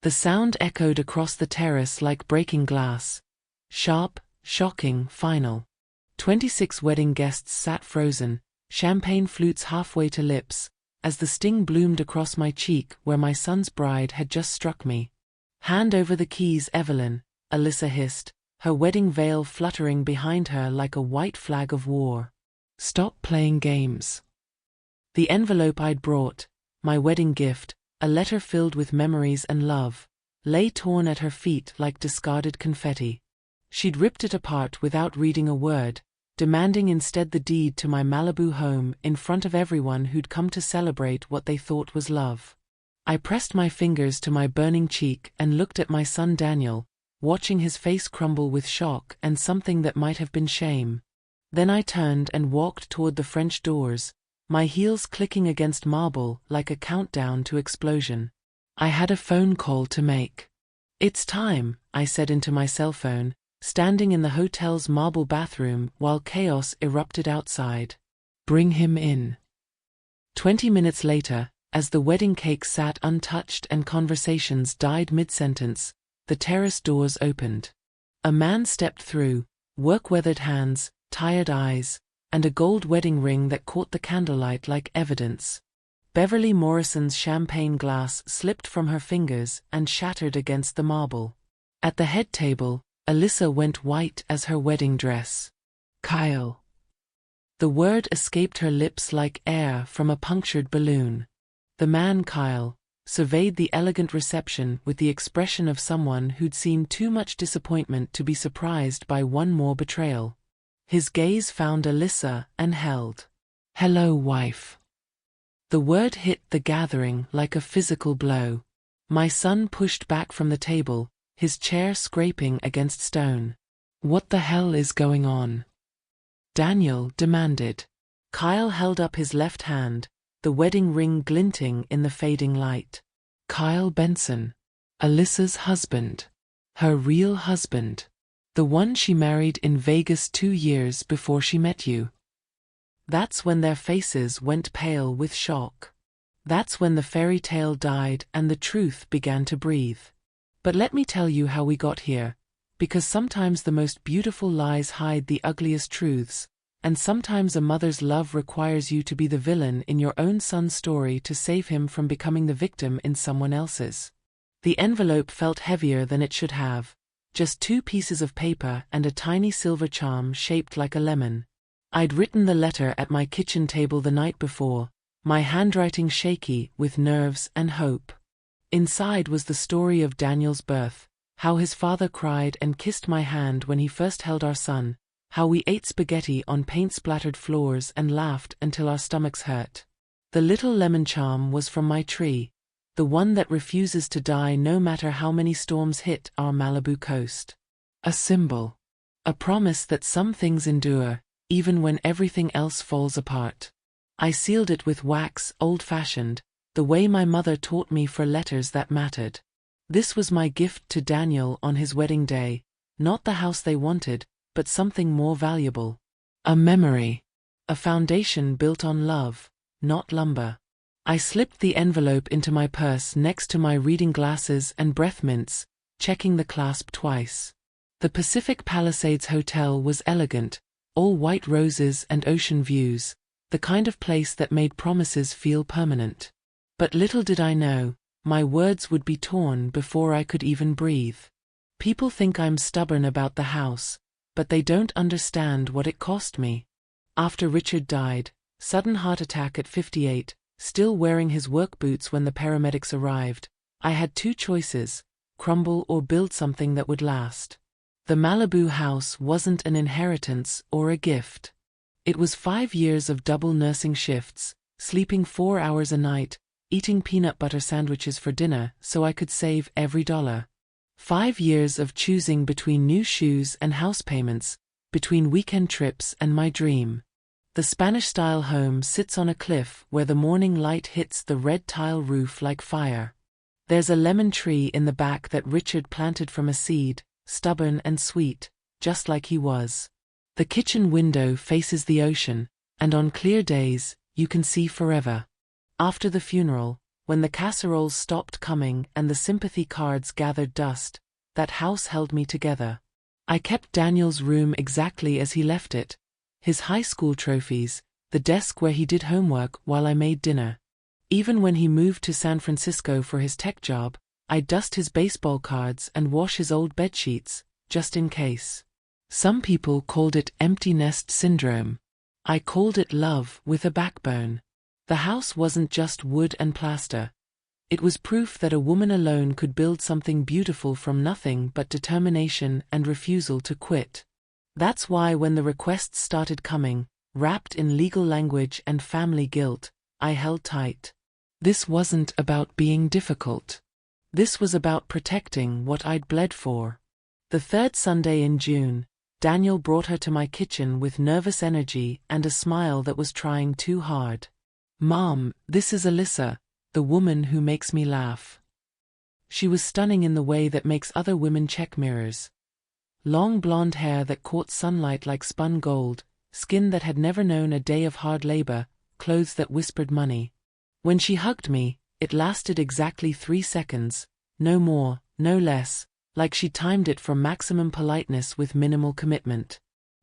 The sound echoed across the terrace like breaking glass. Sharp, shocking, final. 26 wedding guests sat frozen, champagne flutes halfway to lips, as the sting bloomed across my cheek where my son's bride had just struck me. "Hand over the keys, Evelyn," Alyssa hissed, her wedding veil fluttering behind her like a white flag of war. "Stop playing games." The envelope I'd brought, my wedding gift, a letter filled with memories and love, lay torn at her feet like discarded confetti. She'd ripped it apart without reading a word, demanding instead the deed to my Malibu home in front of everyone who'd come to celebrate what they thought was love. I pressed my fingers to my burning cheek and looked at my son Daniel, watching his face crumble with shock and something that might have been shame. Then I turned and walked toward the French doors, my heels clicking against marble like a countdown to explosion. I had a phone call to make. "It's time," I said into my cell phone, standing in the hotel's marble bathroom while chaos erupted outside. "Bring him in." 20 minutes later, as the wedding cake sat untouched and conversations died mid-sentence, the terrace doors opened. A man stepped through, work-weathered hands, tired eyes, and a gold wedding ring that caught the candlelight like evidence. Beverly Morrison's champagne glass slipped from her fingers and shattered against the marble. At the head table, Alyssa went white as her wedding dress. "Kyle." The word escaped her lips like air from a punctured balloon. The man, Kyle, surveyed the elegant reception with the expression of someone who'd seen too much disappointment to be surprised by one more betrayal. His gaze found Alyssa and held. "Hello, wife." The word hit the gathering like a physical blow. My son pushed back from the table, his chair scraping against stone. "What the hell is going on?" Daniel demanded. Kyle held up his left hand, the wedding ring glinting in the fading light. "Kyle Benson. Alyssa's husband. Her real husband. The one she married in Vegas 2 years before she met you." That's when their faces went pale with shock. That's when the fairy tale died and the truth began to breathe. But let me tell you how we got here, because sometimes the most beautiful lies hide the ugliest truths, and sometimes a mother's love requires you to be the villain in your own son's story to save him from becoming the victim in someone else's. The envelope felt heavier than it should have. Just 2 pieces of paper and a tiny silver charm shaped like a lemon. I'd written the letter at my kitchen table the night before, my handwriting shaky with nerves and hope. Inside was the story of Daniel's birth, how his father cried and kissed my hand when he first held our son, how we ate spaghetti on paint-splattered floors and laughed until our stomachs hurt. The little lemon charm was from my tree, the one that refuses to die no matter how many storms hit our Malibu coast. A symbol. A promise that some things endure, even when everything else falls apart. I sealed it with wax, old-fashioned, the way my mother taught me for letters that mattered. This was my gift to Daniel on his wedding day, not the house they wanted, but something more valuable. A memory. A foundation built on love, not lumber. I slipped the envelope into my purse next to my reading glasses and breath mints, checking the clasp twice. The Pacific Palisades Hotel was elegant, all white roses and ocean views, the kind of place that made promises feel permanent. But little did I know, my words would be torn before I could even breathe. People think I'm stubborn about the house, but they don't understand what it cost me. After Richard died, sudden heart attack at 58, still wearing his work boots when the paramedics arrived, I had 2 choices: crumble or build something that would last. The Malibu house wasn't an inheritance or a gift. It was 5 years of double nursing shifts, sleeping 4 hours a night, eating peanut butter sandwiches for dinner so I could save every dollar. 5 years of choosing between new shoes and house payments, between weekend trips and my dream. The Spanish-style home sits on a cliff where the morning light hits the red tile roof like fire. There's a lemon tree in the back that Richard planted from a seed, stubborn and sweet, just like he was. The kitchen window faces the ocean, and on clear days, you can see forever. After the funeral, when the casseroles stopped coming and the sympathy cards gathered dust, that house held me together. I kept Daniel's room exactly as he left it, his high school trophies, the desk where he did homework while I made dinner. Even when he moved to San Francisco for his tech job, I'd dust his baseball cards and wash his old bedsheets, just in case. Some people called it empty nest syndrome. I called it love with a backbone. The house wasn't just wood and plaster. It was proof that a woman alone could build something beautiful from nothing but determination and refusal to quit. That's why when the requests started coming, wrapped in legal language and family guilt, I held tight. This wasn't about being difficult. This was about protecting what I'd bled for. The third Sunday in June, Daniel brought her to my kitchen with nervous energy and a smile that was trying too hard. "Mom, this is Alyssa, the woman who makes me laugh." She was stunning in the way that makes other women check mirrors. Long blonde hair that caught sunlight like spun gold, skin that had never known a day of hard labor, clothes that whispered money. When she hugged me, it lasted exactly 3 seconds, no more, no less, like she timed it for maximum politeness with minimal commitment.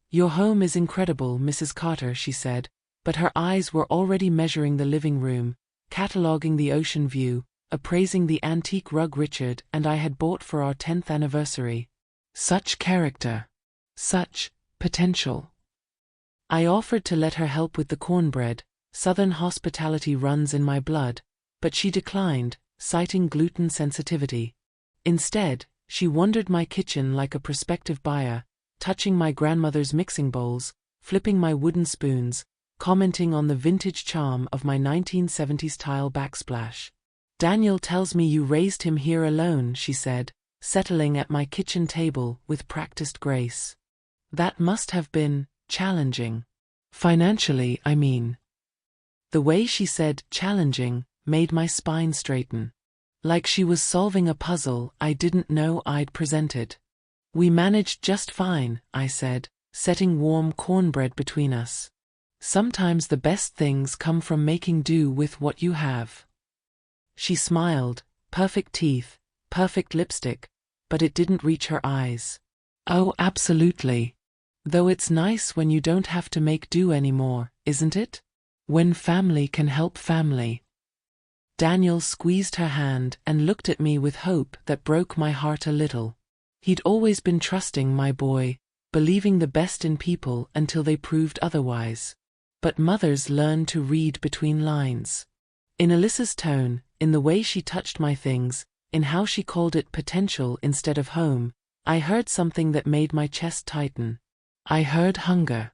"Your home is incredible, Mrs. Carter," she said, but her eyes were already measuring the living room, cataloging the ocean view, appraising the antique rug Richard and I had bought for our 10th anniversary. Such character. Such potential. I offered to let her help with the cornbread. Southern hospitality runs in my blood, but she declined, citing gluten sensitivity. Instead, she wandered my kitchen like a prospective buyer, touching my grandmother's mixing bowls, flipping my wooden spoons, commenting on the vintage charm of my 1970s tile backsplash. "Daniel tells me you raised him here alone," she said, settling at my kitchen table with practiced grace. "That must have been challenging. Financially, I mean." The way she said challenging made my spine straighten. Like she was solving a puzzle I didn't know I'd presented. "We managed just fine," I said, setting warm cornbread between us. "Sometimes the best things come from making do with what you have." She smiled, perfect teeth, perfect lipstick, but it didn't reach her eyes. "Oh, absolutely. Though it's nice when you don't have to make do anymore, isn't it? When family can help family." Daniel squeezed her hand and looked at me with hope that broke my heart a little. He'd always been trusting my boy, believing the best in people until they proved otherwise. But mothers learn to read between lines. In Alyssa's tone, in the way she touched my things, in how she called it potential instead of home, I heard something that made my chest tighten. I heard hunger.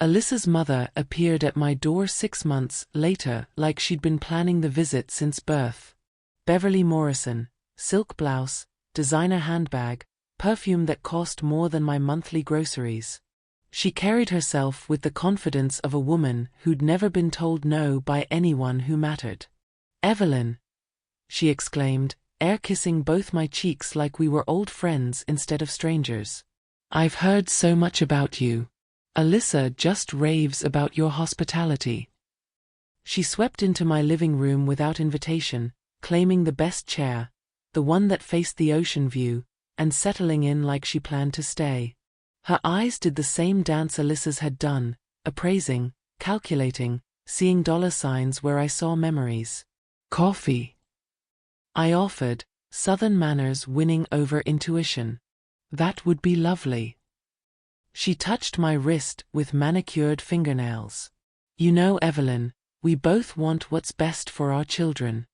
Alyssa's mother appeared at my door 6 months later like she'd been planning the visit since birth. Beverly Morrison, silk blouse, designer handbag, perfume that cost more than my monthly groceries. She carried herself with the confidence of a woman who'd never been told no by anyone who mattered. "Evelyn," she exclaimed, air-kissing both my cheeks like we were old friends instead of strangers. "I've heard so much about you. Alyssa just raves about your hospitality." She swept into my living room without invitation, claiming the best chair, the one that faced the ocean view, and settling in like she planned to stay. Her eyes did the same dance Alyssa's had done, appraising, calculating, seeing dollar signs where I saw memories. "Coffee," I offered, Southern manners winning over intuition. "That would be lovely." She touched my wrist with manicured fingernails. "You know, Evelyn, we both want what's best for our children.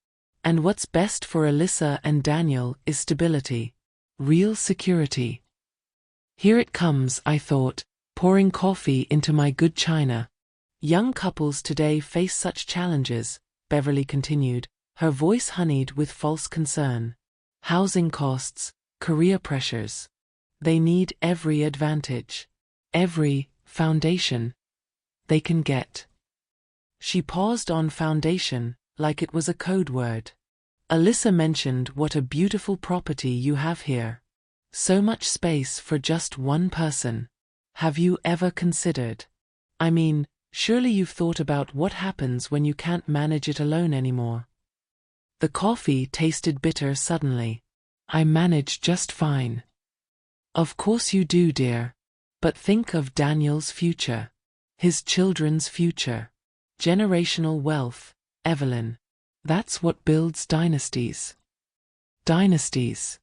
And what's best for Alyssa and Daniel is stability. Real security." Here it comes, I thought, pouring coffee into my good china. "Young couples today face such challenges," Beverly continued, her voice honeyed with false concern. "Housing costs, career pressures. They need every advantage, every foundation they can get." She paused on foundation, like it was a code word. "Alyssa mentioned what a beautiful property you have here. So much space for just one person. Have you ever considered? I mean, surely you've thought about what happens when you can't manage it alone anymore." The coffee tasted bitter suddenly. I manage just fine. Of course you do, dear. But think of Daniel's future. His children's future. Generational wealth, Evelyn. That's what builds dynasties. Dynasties.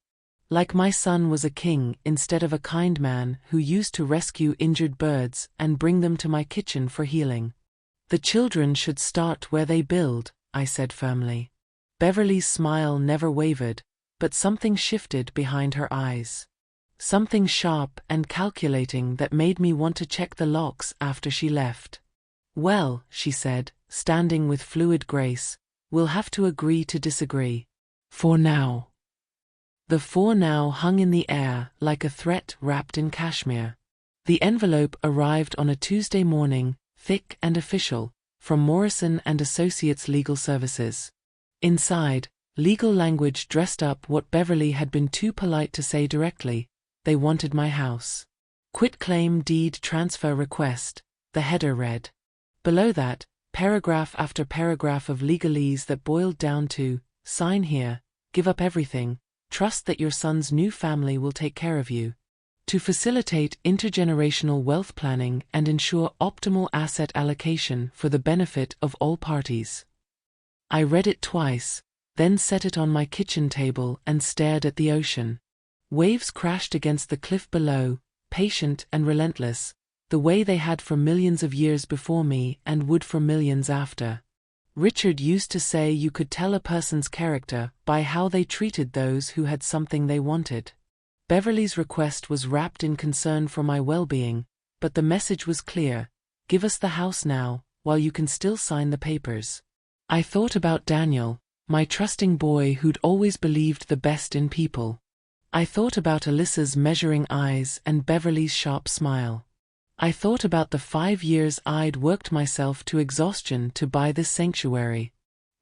Like my son was a king instead of a kind man who used to rescue injured birds and bring them to my kitchen for healing. The children should start where they build, I said firmly. Beverly's smile never wavered, but something shifted behind her eyes. Something sharp and calculating that made me want to check the locks after she left. Well, she said, standing with fluid grace, we'll have to agree to disagree. For now. The "for now" hung in the air like a threat wrapped in cashmere. The envelope arrived on a Tuesday morning, thick and official, from Morrison & Associates Legal Services. Inside, legal language dressed up what Beverly had been too polite to say directly. They wanted my house. Quitclaim deed transfer request, the header read. Below that, paragraph after paragraph of legalese that boiled down to, sign here, give up everything, trust that your son's new family will take care of you. To facilitate intergenerational wealth planning and ensure optimal asset allocation for the benefit of all parties. I read it twice, then set it on my kitchen table and stared at the ocean. Waves crashed against the cliff below, patient and relentless, the way they had for millions of years before me and would for millions after. Richard used to say you could tell a person's character by how they treated those who had something they wanted. Beverly's request was wrapped in concern for my well-being, but the message was clear: give us the house now, while you can still sign the papers. I thought about Daniel, my trusting boy who'd always believed the best in people. I thought about Alyssa's measuring eyes and Beverly's sharp smile. I thought about the 5 years I'd worked myself to exhaustion to buy this sanctuary.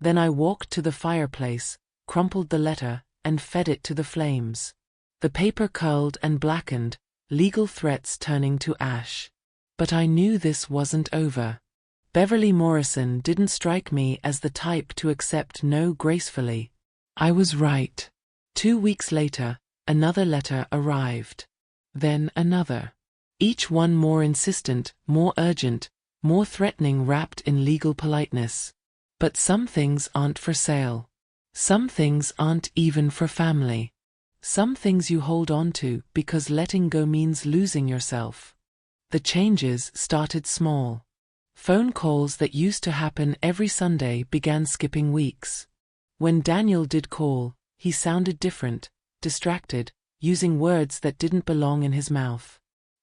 Then I walked to the fireplace, crumpled the letter, and fed it to the flames. The paper curled and blackened, legal threats turning to ash. But I knew this wasn't over. Beverly Morrison didn't strike me as the type to accept no gracefully. I was right. 2 weeks later, another letter arrived. Then another. Each one more insistent, more urgent, more threatening, wrapped in legal politeness. But some things aren't for sale. Some things aren't even for family. Some things you hold on to because letting go means losing yourself. The changes started small. Phone calls that used to happen every Sunday began skipping weeks. When Daniel did call, he sounded different, distracted, using words that didn't belong in his mouth.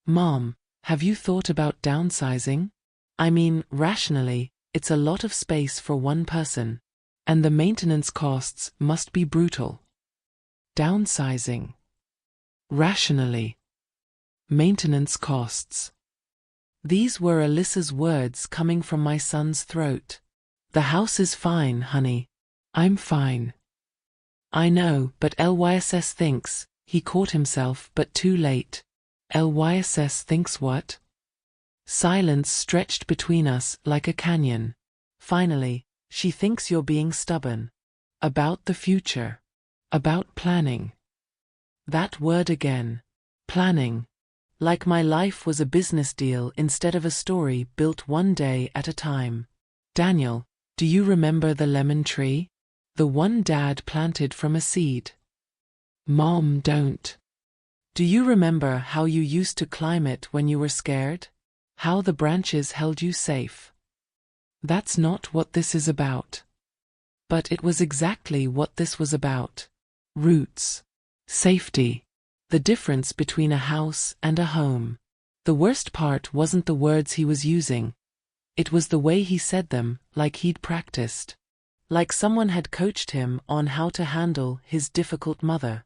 Mom, have you thought about downsizing? I mean, rationally, it's a lot of space for one person. And the maintenance costs must be brutal. Downsizing. Rationally. Maintenance costs. These were Alyssa's words coming from my son's throat. The house is fine, honey. I'm fine. I know, but LYSS thinks, he caught himself, but too late. LYSS thinks what? Silence stretched between us like a canyon. Finally, she thinks you're being stubborn. About the future. About planning. That word again. Planning. Like my life was a business deal instead of a story built one day at a time. Daniel, do you remember the lemon tree? The one Dad planted from a seed. Mom, don't. Do you remember how you used to climb it when you were scared? How the branches held you safe? That's not what this is about. But it was exactly what this was about. Roots. Safety. The difference between a house and a home. The worst part wasn't the words he was using. It was the way he said them, like he'd practiced. Like someone had coached him on how to handle his difficult mother.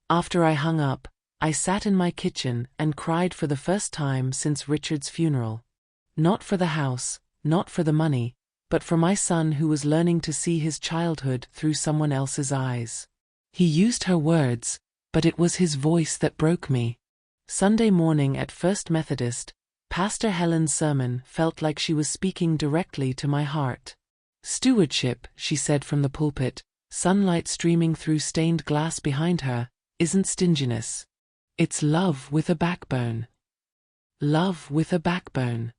After I hung up, I sat in my kitchen and cried for the first time since Richard's funeral. Not for the house, not for the money, but for my son who was learning to see his childhood through someone else's eyes. He used her words, but it was his voice that broke me. Sunday morning at First Methodist, Pastor Helen's sermon felt like she was speaking directly to my heart. Stewardship, she said from the pulpit, sunlight streaming through stained glass behind her, isn't stinginess. It's love with a backbone. Love with a backbone.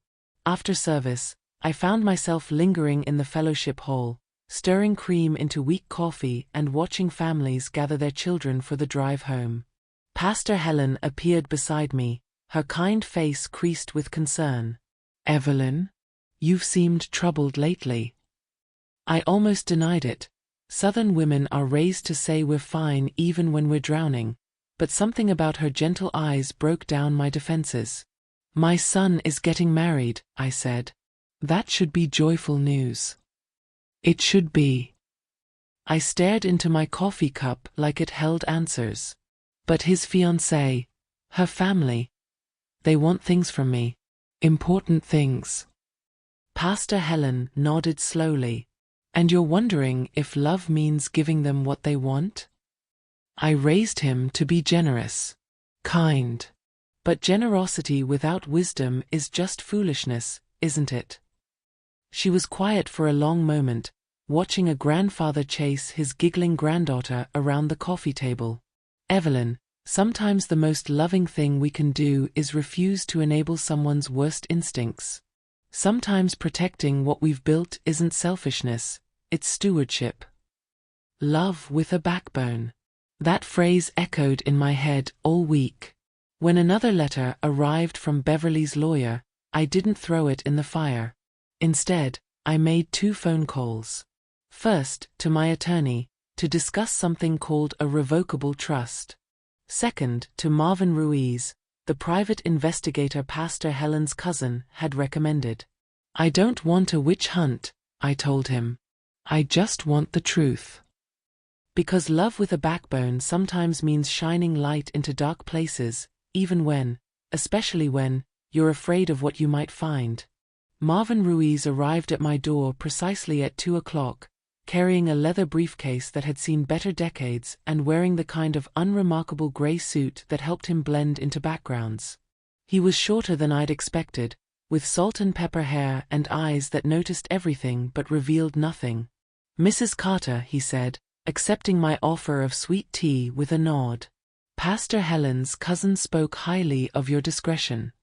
After service, I found myself lingering in the fellowship hall, stirring cream into weak coffee and watching families gather their children for the drive home. Pastor Helen appeared beside me, her kind face creased with concern. "Evelyn? You've seemed troubled lately." I almost denied it. Southern women are raised to say we're fine even when we're drowning, but something about her gentle eyes broke down my defenses. "My son is getting married," I said. "That should be joyful news." "It should be." I stared into my coffee cup like it held answers. "But his fiancée, her family, they want things from me. Important things." Pastor Helen nodded slowly. "And you're wondering if love means giving them what they want?" I raised him to be generous. Kind. But generosity without wisdom is just foolishness, isn't it? She was quiet for a long moment, watching a grandfather chase his giggling granddaughter around the coffee table. "Evelyn, sometimes the most loving thing we can do is refuse to enable someone's worst instincts. Sometimes protecting what we've built isn't selfishness, it's stewardship." Love with a backbone. That phrase echoed in my head all week. When another letter arrived from Beverly's lawyer, I didn't throw it in the fire. Instead, I made 2 phone calls. First, to my attorney, to discuss something called a revocable trust. Second, to Marvin Ruiz, the private investigator Pastor Helen's cousin had recommended. "I don't want a witch hunt," I told him. "I just want the truth." Because love with a backbone sometimes means shining light into dark places, even when, especially when, you're afraid of what you might find. Marvin Ruiz arrived at my door precisely at 2 o'clock, carrying a leather briefcase that had seen better decades and wearing the kind of unremarkable gray suit that helped him blend into backgrounds. He was shorter than I'd expected, with salt and pepper hair and eyes that noticed everything but revealed nothing. "Mrs. Carter," he said, accepting my offer of sweet tea with a nod. "Pastor Helen's cousin spoke highly of your discretion."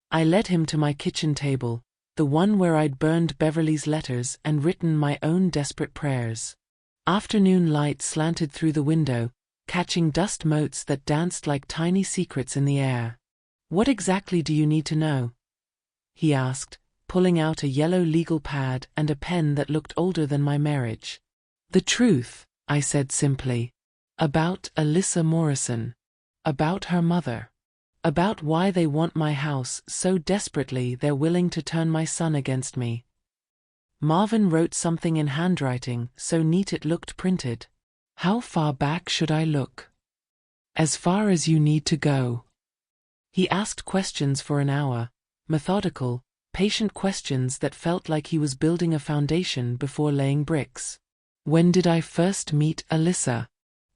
I led him to my kitchen table, the one where I'd burned Beverly's letters and written my own desperate prayers. Afternoon light slanted through the window, catching dust motes that danced like tiny secrets in the air. "What exactly do you need to know?" he asked, pulling out a yellow legal pad and a pen that looked older than my marriage. "The truth," I said simply. "About Alyssa Morrison. About her mother. About why they want my house so desperately they're willing to turn my son against me." Marvin wrote something in handwriting so neat it looked printed. "How far back should I look?" "As far as you need to go." He asked questions for an hour, methodical, patient questions that felt like he was building a foundation before laying bricks. When did I first meet Alyssa?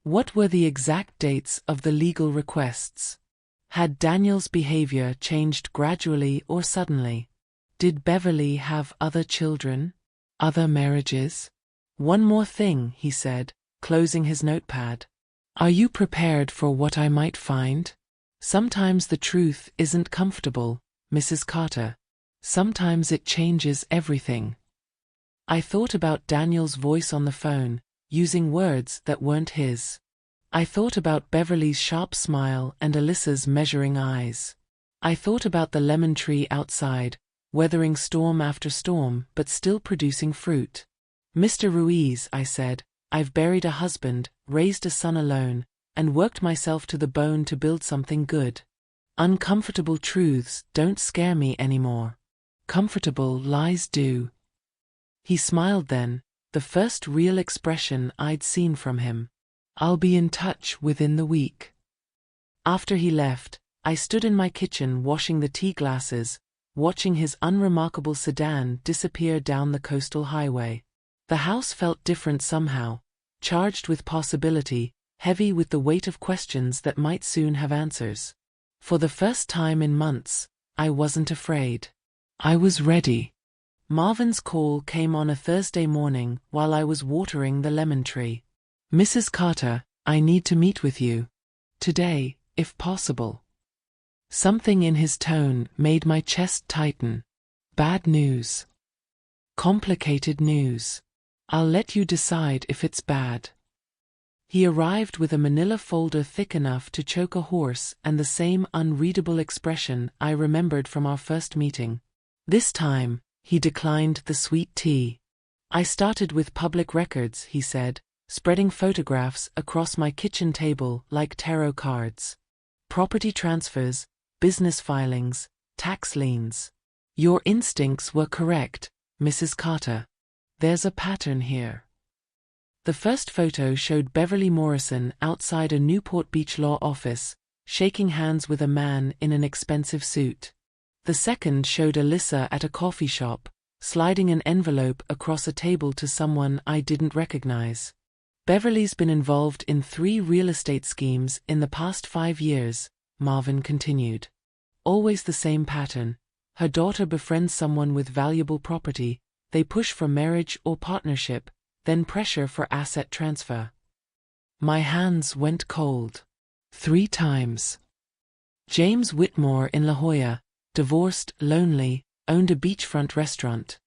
What were the exact dates of the legal requests? Had Daniel's behavior changed gradually or suddenly? Did Beverly have other children? Other marriages? "One more thing," he said, closing his notepad. "Are you prepared for what I might find? Sometimes the truth isn't comfortable, Mrs. Carter. Sometimes it changes everything." I thought about Daniel's voice on the phone, using words that weren't his. I thought about Beverly's sharp smile and Alyssa's measuring eyes. I thought about the lemon tree outside, weathering storm after storm but still producing fruit. "Mr. Ruiz," I said, "I've buried a husband, raised a son alone, and worked myself to the bone to build something good. Uncomfortable truths don't scare me anymore. Comfortable lies do." He smiled then, the first real expression I'd seen from him. "I'll be in touch within the week." After he left, I stood in my kitchen washing the tea glasses, watching his unremarkable sedan disappear down the coastal highway. The house felt different somehow, charged with possibility, heavy with the weight of questions that might soon have answers. For the first time in months, I wasn't afraid. I was ready. Marvin's call came on a Thursday morning while I was watering the lemon tree. "Mrs. Carter, I need to meet with you. Today, if possible." Something in his tone made my chest tighten. Bad news. Complicated news. "I'll let you decide if it's bad." He arrived with a manila folder thick enough to choke a horse and the same unreadable expression I remembered from our first meeting. This time, he declined the sweet tea. "I started with public records," he said, spreading photographs across my kitchen table like tarot cards. "Property transfers, business filings, tax liens. Your instincts were correct, Mrs. Carter. There's a pattern here." The first photo showed Beverly Morrison outside a Newport Beach law office, shaking hands with a man in an expensive suit. The second showed Alyssa at a coffee shop, sliding an envelope across a table to someone I didn't recognize. "Beverly's been involved in 3 real estate schemes in the past 5 years, Marvin continued. "Always the same pattern. Her daughter befriends someone with valuable property, they push for marriage or partnership, then pressure for asset transfer." My hands went cold. 3 times. James Whitmore in La Jolla, divorced, lonely, owned a beachfront restaurant.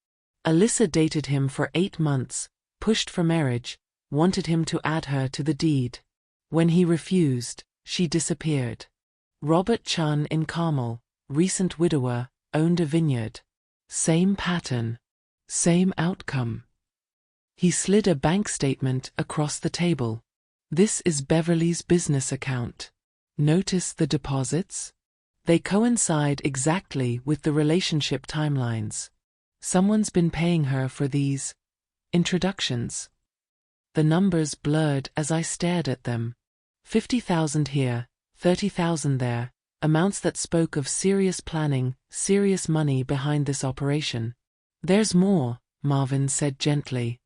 Alyssa dated him for 8 months, pushed for marriage, wanted him to add her to the deed. When he refused, she disappeared. Robert Chun in Carmel, recent widower, owned a vineyard. Same pattern. Same outcome. He slid a bank statement across the table. "This is Beverly's business account. Notice the deposits? They coincide exactly with the relationship timelines. Someone's been paying her for these introductions." The numbers blurred as I stared at them. 50,000 here, 30,000 there, amounts that spoke of serious planning, serious money behind this operation. "There's more," Marvin said gently.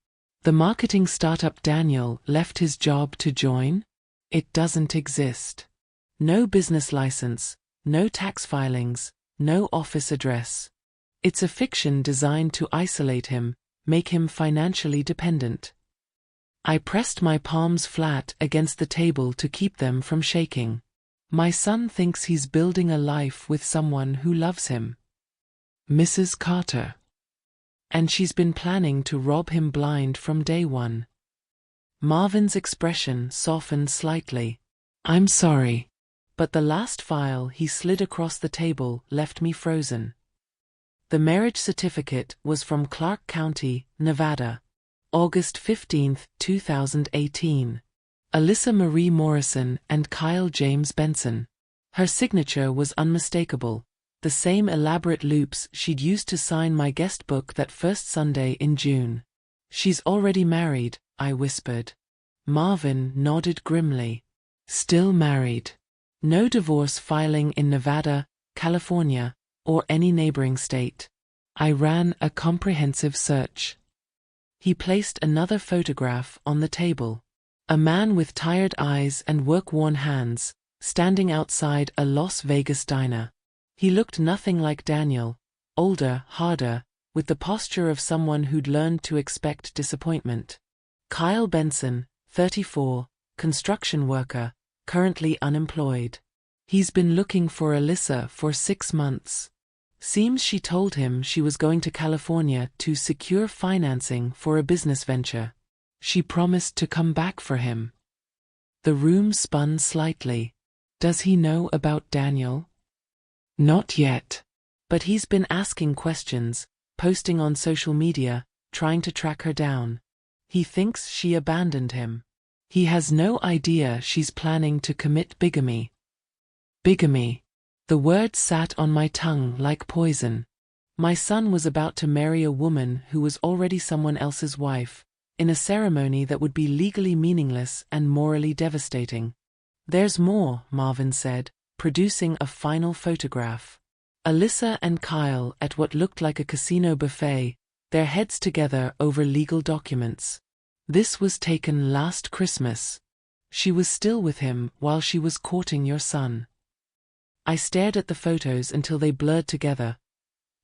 "The marketing startup Daniel left his job to join? It doesn't exist. No business license, no tax filings, no office address. It's a fiction designed to isolate him, make him financially dependent." I pressed my palms flat against the table to keep them from shaking. "My son thinks he's building a life with someone who loves him. Mrs. Carter. And she's been planning to rob him blind from day one." Marvin's expression softened slightly. "I'm sorry." But the last file he slid across the table left me frozen. The marriage certificate was from Clark County, Nevada. August 15, 2018. Alyssa Marie Morrison and Kyle James Benson. Her signature was unmistakable, the same elaborate loops she'd used to sign my guest book that first Sunday in June. "She's already married," I whispered. Marvin nodded grimly. "Still married. No divorce filing in Nevada, California, or any neighboring state. I ran a comprehensive search." He placed another photograph on the table. A man with tired eyes and work-worn hands, standing outside a Las Vegas diner. He looked nothing like Daniel, older, harder, with the posture of someone who'd learned to expect disappointment. Kyle Benson, 34, construction worker, currently unemployed. He's been looking for Alyssa for 6 months. Seems she told him she was going to California to secure financing for a business venture. She promised to come back for him. The room spun slightly. Does he know about Daniel? Not yet. But he's been asking questions, posting on social media, trying to track her down. He thinks she abandoned him. He has no idea she's planning to commit bigamy. Bigamy. The word sat on my tongue like poison. My son was about to marry a woman who was already someone else's wife, in a ceremony that would be legally meaningless and morally devastating. "There's more," Marvin said, producing a final photograph. Alyssa and Kyle at what looked like a casino buffet, their heads together over legal documents. "This was taken last Christmas. She was still with him while she was courting your son." I stared at the photos until they blurred together.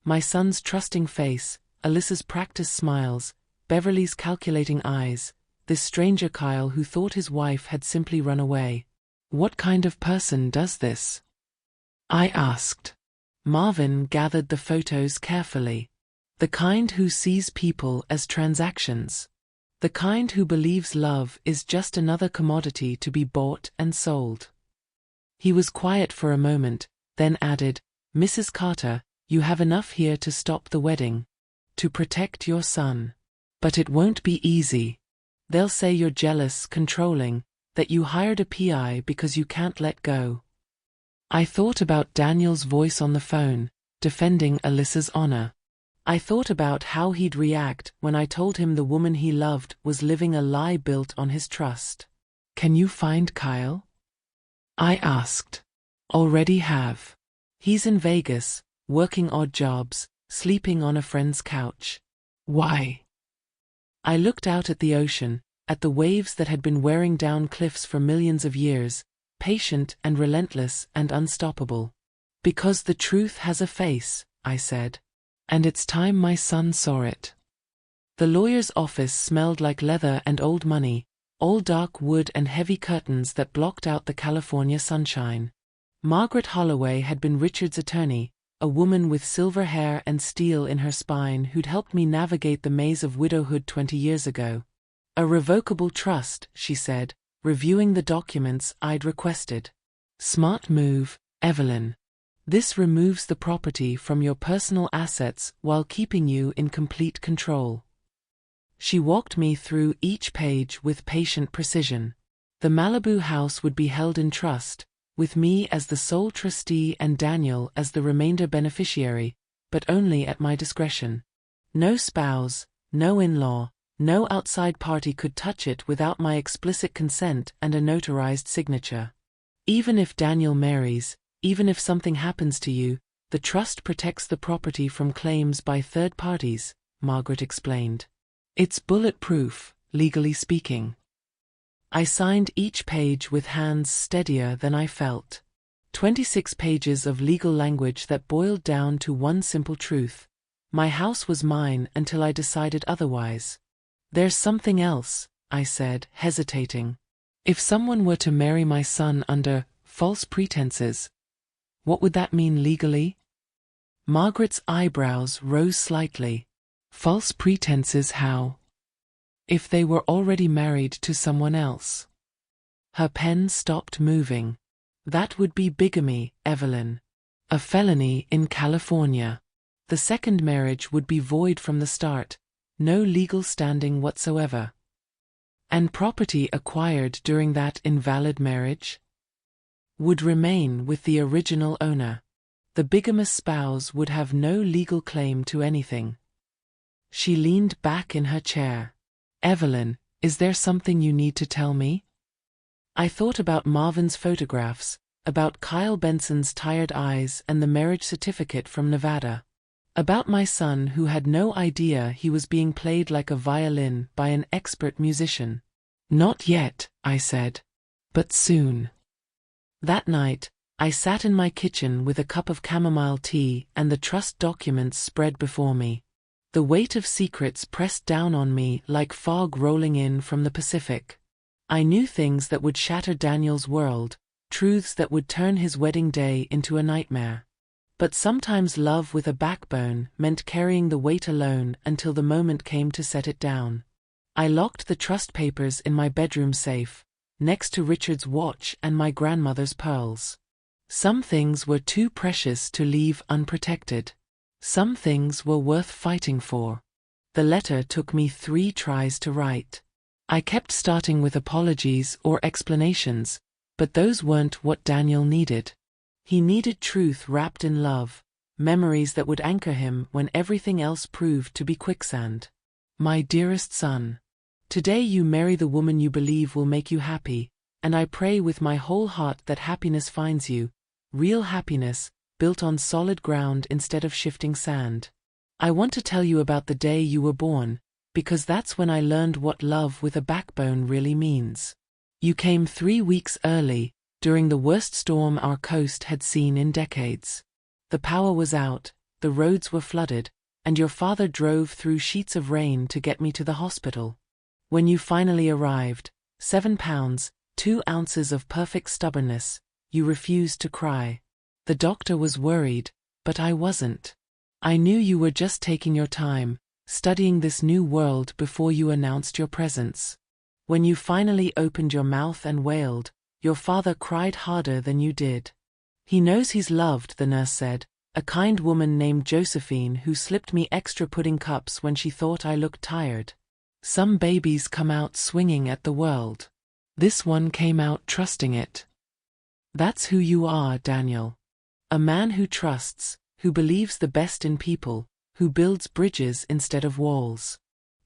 My son's trusting face, Alyssa's practiced smiles, Beverly's calculating eyes, this stranger Kyle who thought his wife had simply run away. What kind of person does this? I asked. Marvin gathered the photos carefully. The kind who sees people as transactions. The kind who believes love is just another commodity to be bought and sold. He was quiet for a moment, then added, "Mrs. Carter, you have enough here to stop the wedding. To protect your son. But it won't be easy. They'll say you're jealous, controlling, that you hired a PI because you can't let go." I thought about Daniel's voice on the phone, defending Alyssa's honor. I thought about how he'd react when I told him the woman he loved was living a lie built on his trust. "Can you find Kyle?" I asked. "Already have. He's in Vegas, working odd jobs, sleeping on a friend's couch." "Why?" I looked out at the ocean, at the waves that had been wearing down cliffs for millions of years, patient and relentless and unstoppable. "Because the truth has a face," I said. "And it's time my son saw it." The lawyer's office smelled like leather and old money, all dark wood and heavy curtains that blocked out the California sunshine. Margaret Holloway had been Richard's attorney, a woman with silver hair and steel in her spine who'd helped me navigate the maze of widowhood 20 years ago. "A revocable trust," she said, reviewing the documents I'd requested. "Smart move, Evelyn. This removes the property from your personal assets while keeping you in complete control." She walked me through each page with patient precision. The Malibu house would be held in trust, with me as the sole trustee and Daniel as the remainder beneficiary, but only at my discretion. No spouse, no in-law, no outside party could touch it without my explicit consent and a notarized signature. "Even if Daniel marries, even if something happens to you, the trust protects the property from claims by third parties," Margaret explained. "It's bulletproof, legally speaking." I signed each page with hands steadier than I felt. 26 pages of legal language that boiled down to one simple truth. My house was mine until I decided otherwise. "There's something else," I said, hesitating. "If someone were to marry my son under false pretenses, what would that mean legally?" Margaret's eyebrows rose slightly. "False pretenses how?" "If they were already married to someone else." Her pen stopped moving. "That would be bigamy, Evelyn. A felony in California. The second marriage would be void from the start, no legal standing whatsoever." "And property acquired during that invalid marriage?" "Would remain with the original owner. The bigamous spouse would have no legal claim to anything." She leaned back in her chair. "Evelyn, is there something you need to tell me?" I thought about Marvin's photographs, about Kyle Benson's tired eyes and the marriage certificate from Nevada. About my son who had no idea he was being played like a violin by an expert musician. "Not yet," I said. "But soon." That night, I sat in my kitchen with a cup of chamomile tea and the trust documents spread before me. The weight of secrets pressed down on me like fog rolling in from the Pacific. I knew things that would shatter Daniel's world, truths that would turn his wedding day into a nightmare. But sometimes love with a backbone meant carrying the weight alone until the moment came to set it down. I locked the trust papers in my bedroom safe, next to Richard's watch and my grandmother's pearls. Some things were too precious to leave unprotected. Some things were worth fighting for. The letter took me 3 tries to write. I kept starting with apologies or explanations, but those weren't what Daniel needed. He needed truth wrapped in love, memories that would anchor him when everything else proved to be quicksand. "My dearest son, today you marry the woman you believe will make you happy, and I pray with my whole heart that happiness finds you, real happiness, built on solid ground instead of shifting sand. I want to tell you about the day you were born, because that's when I learned what love with a backbone really means. You came 3 weeks early, during the worst storm our coast had seen in decades. The power was out, the roads were flooded, and your father drove through sheets of rain to get me to the hospital. When you finally arrived, 7 pounds, 2 ounces of perfect stubbornness, you refused to cry. The doctor was worried, but I wasn't. I knew you were just taking your time, studying this new world before you announced your presence. When you finally opened your mouth and wailed, your father cried harder than you did. He knows he's loved, the nurse said, a kind woman named Josephine who slipped me extra pudding cups when she thought I looked tired. Some babies come out swinging at the world. This one came out trusting it. That's who you are, Daniel. A man who trusts, who believes the best in people, who builds bridges instead of walls.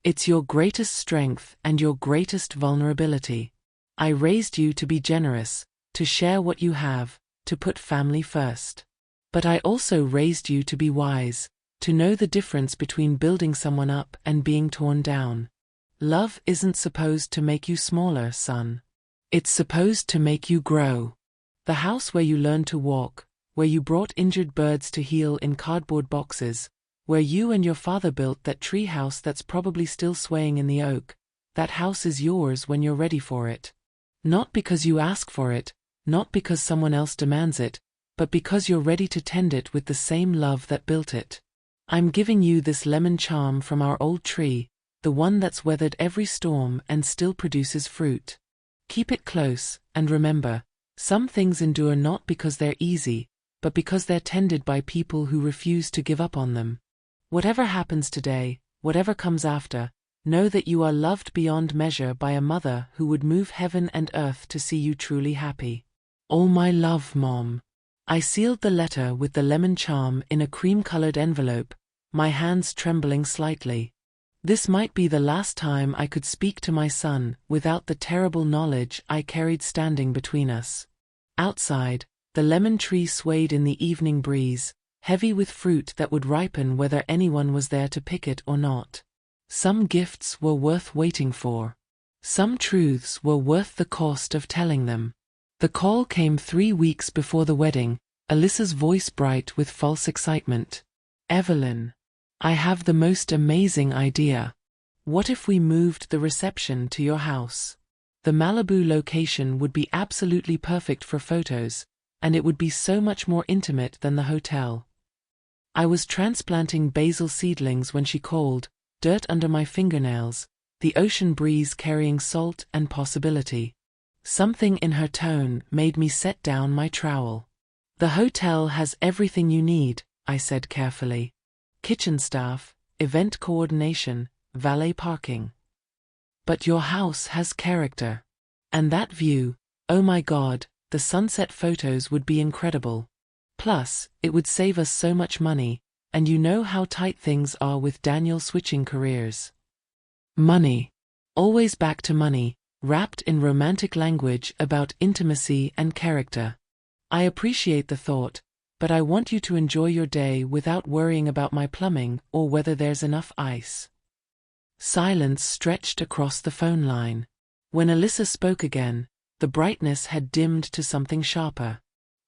It's your greatest strength and your greatest vulnerability. I raised you to be generous, to share what you have, to put family first. But I also raised you to be wise, to know the difference between building someone up and being torn down. Love isn't supposed to make you smaller, son. It's supposed to make you grow. The house where you learned to walk, where you brought injured birds to heal in cardboard boxes, where you and your father built that tree house that's probably still swaying in the oak, that house is yours when you're ready for it. Not because you ask for it, not because someone else demands it, but because you're ready to tend it with the same love that built it. I'm giving you this lemon charm from our old tree, the one that's weathered every storm and still produces fruit. Keep it close, and remember, some things endure not because they're easy, but because they're tended by people who refuse to give up on them. Whatever happens today, whatever comes after, know that you are loved beyond measure by a mother who would move heaven and earth to see you truly happy. All my love, Mom. I sealed the letter with the lemon charm in a cream-colored envelope, my hands trembling slightly. This might be the last time I could speak to my son without the terrible knowledge I carried standing between us. Outside, the lemon tree swayed in the evening breeze, heavy with fruit that would ripen whether anyone was there to pick it or not. Some gifts were worth waiting for. Some truths were worth the cost of telling them. The call came 3 weeks before the wedding, Alyssa's voice bright with false excitement. Evelyn, I have the most amazing idea. What if we moved the reception to your house? The Malibu location would be absolutely perfect for photos, and it would be so much more intimate than the hotel. I was transplanting basil seedlings when she called, dirt under my fingernails, the ocean breeze carrying salt and possibility. Something in her tone made me set down my trowel. The hotel has everything you need, I said carefully. Kitchen staff, event coordination, valet parking. But your house has character. And that view, oh my God, the sunset photos would be incredible. Plus, it would save us so much money, and you know how tight things are with Daniel switching careers. Money. Always back to money, wrapped in romantic language about intimacy and character. I appreciate the thought, but I want you to enjoy your day without worrying about my plumbing or whether there's enough ice. Silence stretched across the phone line. When Alyssa spoke again, the brightness had dimmed to something sharper.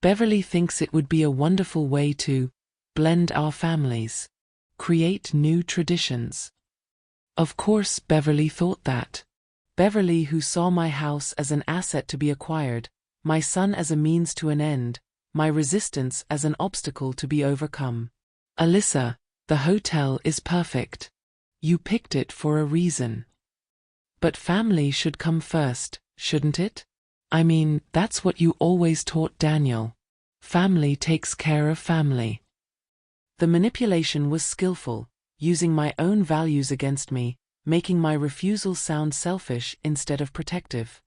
Beverly thinks it would be a wonderful way to blend our families, create new traditions. Of course Beverly thought that. Beverly, who saw my house as an asset to be acquired, my son as a means to an end, my resistance as an obstacle to be overcome. Alyssa, the hotel is perfect. You picked it for a reason. But family should come first, shouldn't it? I mean, that's what you always taught Daniel. Family takes care of family. The manipulation was skillful, using my own values against me, making my refusal sound selfish instead of protective.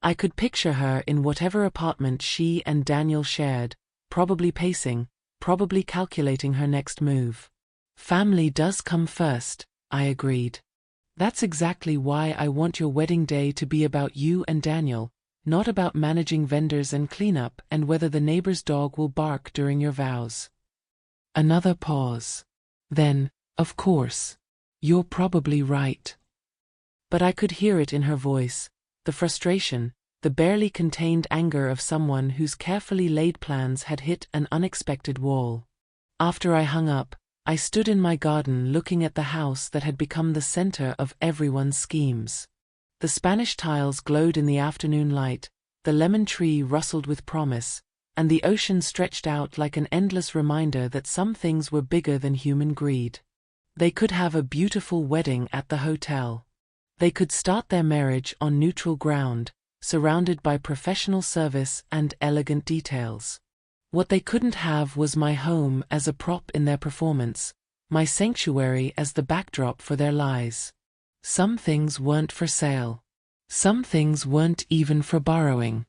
I could picture her in whatever apartment she and Daniel shared, probably pacing, probably calculating her next move. Family does come first, I agreed. That's exactly why I want your wedding day to be about you and Daniel, not about managing vendors and cleanup and whether the neighbor's dog will bark during your vows. Another pause. Then, of course. You're probably right. But I could hear it in her voice, the frustration, the barely contained anger of someone whose carefully laid plans had hit an unexpected wall. After I hung up, I stood in my garden looking at the house that had become the center of everyone's schemes. The Spanish tiles glowed in the afternoon light, the lemon tree rustled with promise, and the ocean stretched out like an endless reminder that some things were bigger than human greed. They could have a beautiful wedding at the hotel. They could start their marriage on neutral ground, surrounded by professional service and elegant details. What they couldn't have was my home as a prop in their performance, my sanctuary as the backdrop for their lies. Some things weren't for sale. Some things weren't even for borrowing.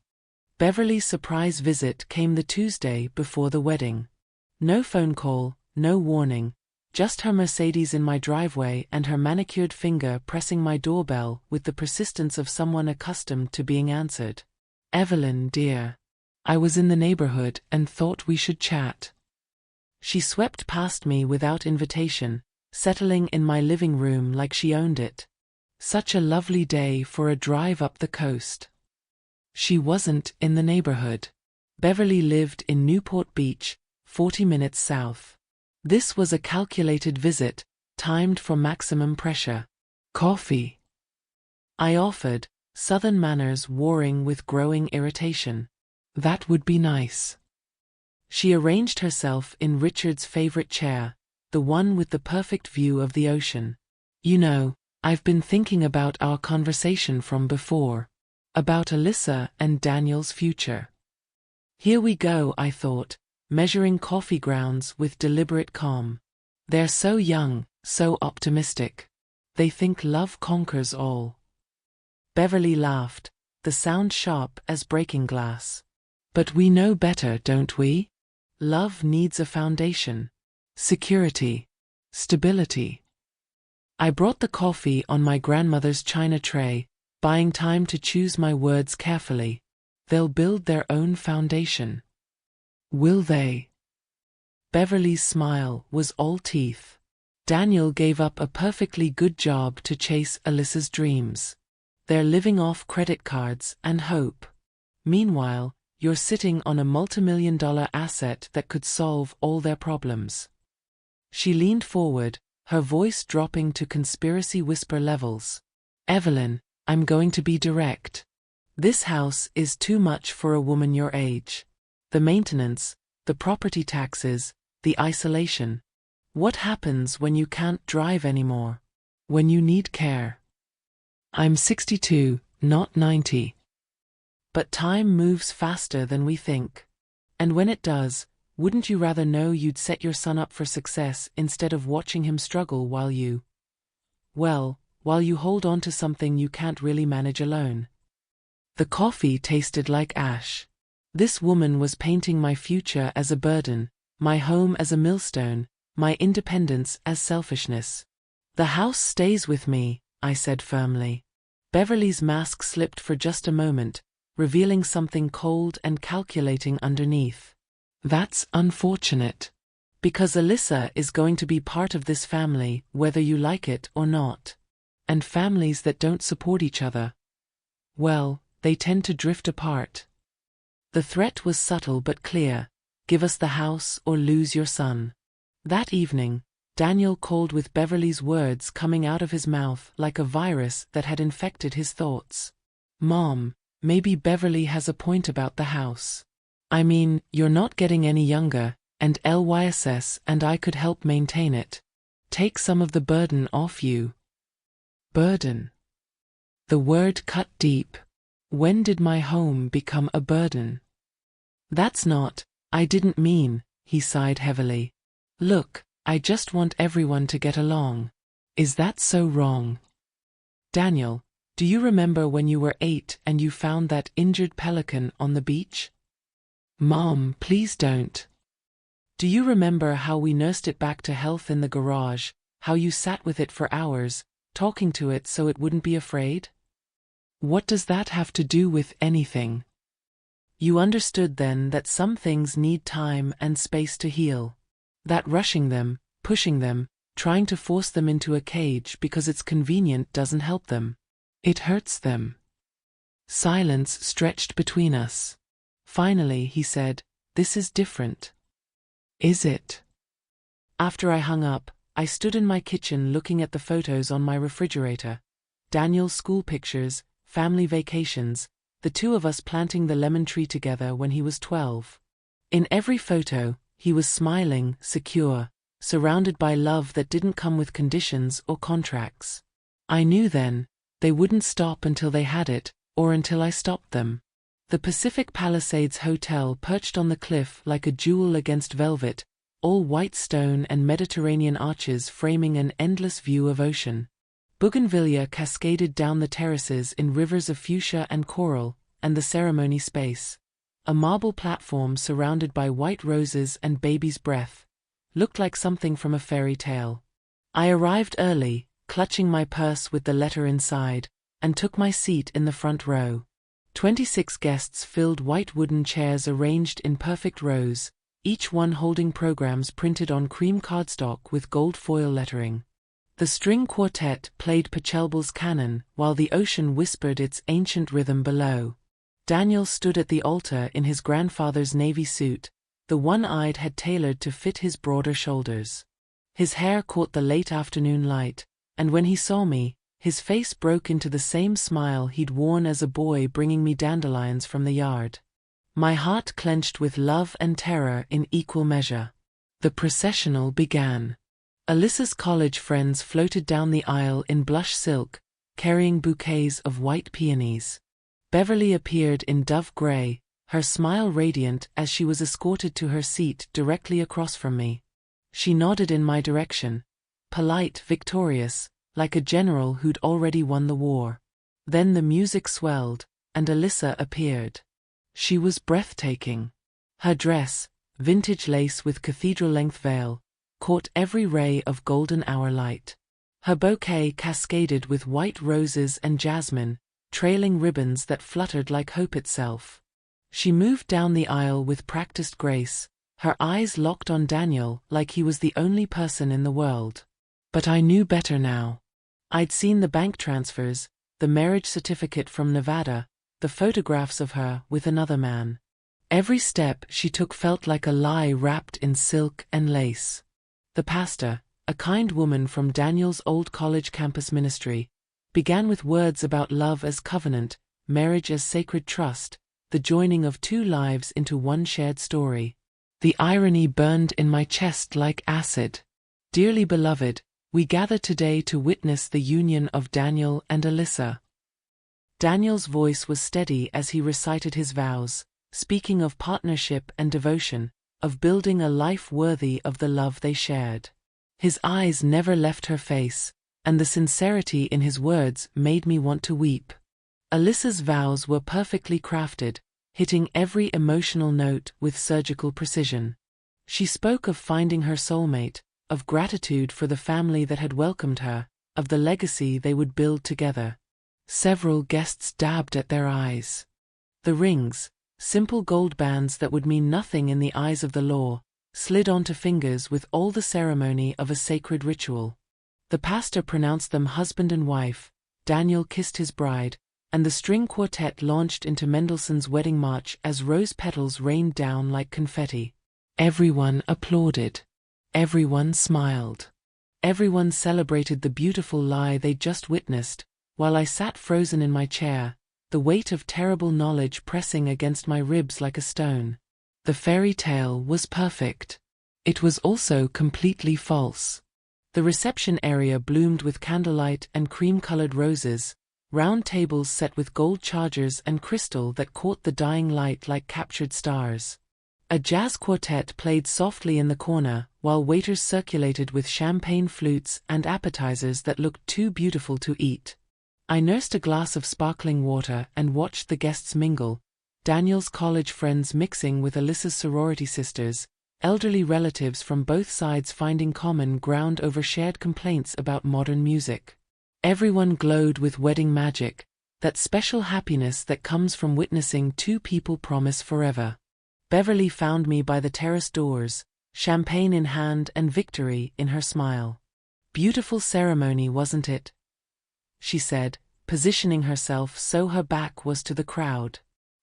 Beverly's surprise visit came the Tuesday before the wedding. No phone call, no warning, just her Mercedes in my driveway and her manicured finger pressing my doorbell with the persistence of someone accustomed to being answered. "Evelyn, dear. I was in the neighborhood and thought we should chat." She swept past me without invitation, settling in my living room like she owned it. Such a lovely day for a drive up the coast. She wasn't in the neighborhood. Beverly lived in Newport Beach, 40 minutes south. This was a calculated visit, timed for maximum pressure. "Coffee?" I offered, Southern manners warring with growing irritation. "That would be nice." She arranged herself in Richard's favorite chair, the one with the perfect view of the ocean. "You know, I've been thinking about our conversation from before. About Alyssa and Daniel's future." Here we go, I thought, measuring coffee grounds with deliberate calm. They're so young, so optimistic. They think love conquers all. Beverly laughed, the sound sharp as breaking glass. "But we know better, don't we? Love needs a foundation. Security. Stability." I brought the coffee on my grandmother's china tray, buying time to choose my words carefully. "They'll build their own foundation." "Will they?" Beverly's smile was all teeth. "Daniel gave up a perfectly good job to chase Alyssa's dreams. They're living off credit cards and hope. Meanwhile, you're sitting on a multimillion-dollar asset that could solve all their problems." She leaned forward, her voice dropping to conspiracy whisper levels. "Evelyn, I'm going to be direct. This house is too much for a woman your age. The maintenance, the property taxes, the isolation. What happens when you can't drive anymore? When you need care?" "I'm 62, not 90. But time moves faster than we think. And when it does, wouldn't you rather know you'd set your son up for success instead of watching him struggle while you hold on to something you can't really manage alone?" The coffee tasted like ash. This woman was painting my future as a burden, my home as a millstone, my independence as selfishness. "The house stays with me," I said firmly. Beverly's mask slipped for just a moment, revealing something cold and calculating underneath. "That's unfortunate. Because Alyssa is going to be part of this family, whether you like it or not. And families that don't support each other, well, they tend to drift apart." The threat was subtle but clear: give us the house or lose your son. That evening, Daniel called with Beverly's words coming out of his mouth like a virus that had infected his thoughts. "Mom, maybe Beverly has a point about the house. I mean, you're not getting any younger, and LYSS and I could help maintain it. Take some of the burden off you." Burden. The word cut deep. When did my home become a burden? "That's not, I didn't mean," he sighed heavily. "Look, I just want everyone to get along. Is that so wrong? Daniel, do you remember when you were 8 and you found that injured pelican on the beach? Mom, please don't. Do you remember how we nursed it back to health in the garage, how you sat with it for hours, talking to it so it wouldn't be afraid? What does that have to do with anything? You understood then that some things need time and space to heal. That rushing them, pushing them, trying to force them into a cage because it's convenient doesn't help them. It hurts them." Silence stretched between us. Finally he said, "This is different." "Is it?" After I hung up, I stood in my kitchen looking at the photos on my refrigerator. Daniel's school pictures, family vacations, the two of us planting the lemon tree together when he was 12. In every photo, he was smiling, secure, surrounded by love that didn't come with conditions or contracts. I knew then, they wouldn't stop until they had it, or until I stopped them. The Pacific Palisades Hotel perched on the cliff like a jewel against velvet, all white stone and Mediterranean arches framing an endless view of ocean. Bougainvillea cascaded down the terraces in rivers of fuchsia and coral, and the ceremony space, a marble platform surrounded by white roses and baby's breath, looked like something from a fairy tale. I arrived early, clutching my purse with the letter inside, and took my seat in the front row. 26 guests filled white wooden chairs arranged in perfect rows, each one holding programs printed on cream cardstock with gold foil lettering. The string quartet played Pachelbel's canon while the ocean whispered its ancient rhythm below. Daniel stood at the altar in his grandfather's navy suit, the one-eyed had tailored to fit his broader shoulders. His hair caught the late afternoon light, and when he saw me, his face broke into the same smile he'd worn as a boy bringing me dandelions from the yard. My heart clenched with love and terror in equal measure. The processional began. Alyssa's college friends floated down the aisle in blush silk, carrying bouquets of white peonies. Beverly appeared in dove gray, her smile radiant as she was escorted to her seat directly across from me. She nodded in my direction, polite, victorious, like a general who'd already won the war. Then the music swelled, and Alyssa appeared. She was breathtaking. Her dress, vintage lace with cathedral-length veil, caught every ray of golden hour light. Her bouquet cascaded with white roses and jasmine, trailing ribbons that fluttered like hope itself. She moved down the aisle with practiced grace, her eyes locked on Daniel like he was the only person in the world. But I knew better now. I'd seen the bank transfers, the marriage certificate from Nevada, the photographs of her with another man. Every step she took felt like a lie wrapped in silk and lace. The pastor, a kind woman from Daniel's old college campus ministry, began with words about love as covenant, marriage as sacred trust, the joining of two lives into one shared story. The irony burned in my chest like acid. Dearly beloved, we gather today to witness the union of Daniel and Alyssa. Daniel's voice was steady as he recited his vows, speaking of partnership and devotion, of building a life worthy of the love they shared. His eyes never left her face, and the sincerity in his words made me want to weep. Alyssa's vows were perfectly crafted, hitting every emotional note with surgical precision. She spoke of finding her soulmate, of gratitude for the family that had welcomed her, of the legacy they would build together. Several guests dabbed at their eyes. The rings, simple gold bands that would mean nothing in the eyes of the law, slid onto fingers with all the ceremony of a sacred ritual. The pastor pronounced them husband and wife, Daniel kissed his bride, and the string quartet launched into Mendelssohn's Wedding March as rose petals rained down like confetti. Everyone applauded. Everyone smiled. Everyone celebrated the beautiful lie they'd just witnessed, while I sat frozen in my chair, the weight of terrible knowledge pressing against my ribs like a stone. The fairy tale was perfect. It was also completely false. The reception area bloomed with candlelight and cream-colored roses, round tables set with gold chargers and crystal that caught the dying light like captured stars. A jazz quartet played softly in the corner, while waiters circulated with champagne flutes and appetizers that looked too beautiful to eat. I nursed a glass of sparkling water and watched the guests mingle, Daniel's college friends mixing with Alyssa's sorority sisters, elderly relatives from both sides finding common ground over shared complaints about modern music. Everyone glowed with wedding magic, that special happiness that comes from witnessing two people promise forever. Beverly found me by the terrace doors, champagne in hand and victory in her smile. "Beautiful ceremony, wasn't it?" she said, positioning herself so her back was to the crowd.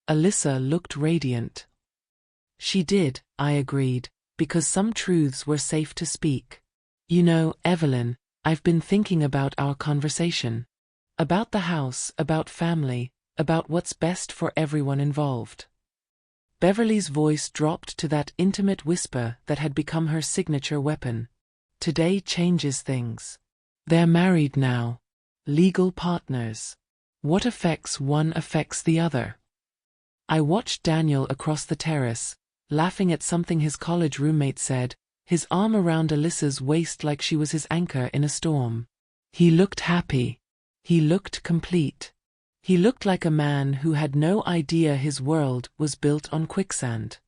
Alyssa looked radiant. "She did," I agreed, because some truths were safe to speak. You know, Evelyn, I've been thinking about our conversation. About the house, about family, about what's best for everyone involved. Beverly's voice dropped to that intimate whisper that had become her signature weapon. Today changes things. They're married now. Legal partners. What affects one affects the other. I watched Daniel across the terrace, laughing at something his college roommate said, his arm around Alyssa's waist like she was his anchor in a storm. He looked happy. He looked complete. He looked like a man who had no idea his world was built on quicksand.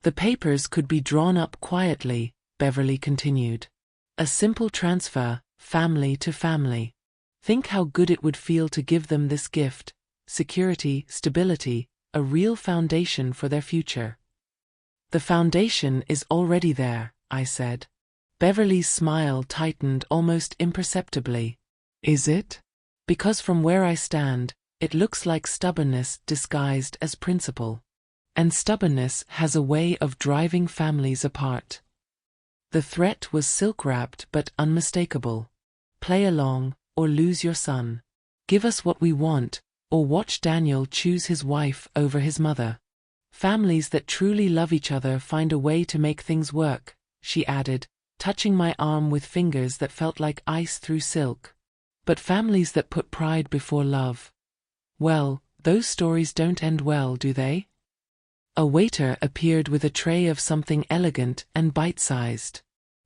The papers could be drawn up quietly, Beverly continued. A simple transfer, family to family. Think how good it would feel to give them this gift: security, stability, a real foundation for their future. The foundation is already there, I said. Beverly's smile tightened almost imperceptibly. Is it? Because from where I stand, it looks like stubbornness disguised as principle. And stubbornness has a way of driving families apart. The threat was silk-wrapped but unmistakable. Play along, or lose your son. Give us what we want, or watch Daniel choose his wife over his mother. Families that truly love each other find a way to make things work, she added, touching my arm with fingers that felt like ice through silk. But families that put pride before love, well, those stories don't end well, do they? A waiter appeared with a tray of something elegant and bite-sized.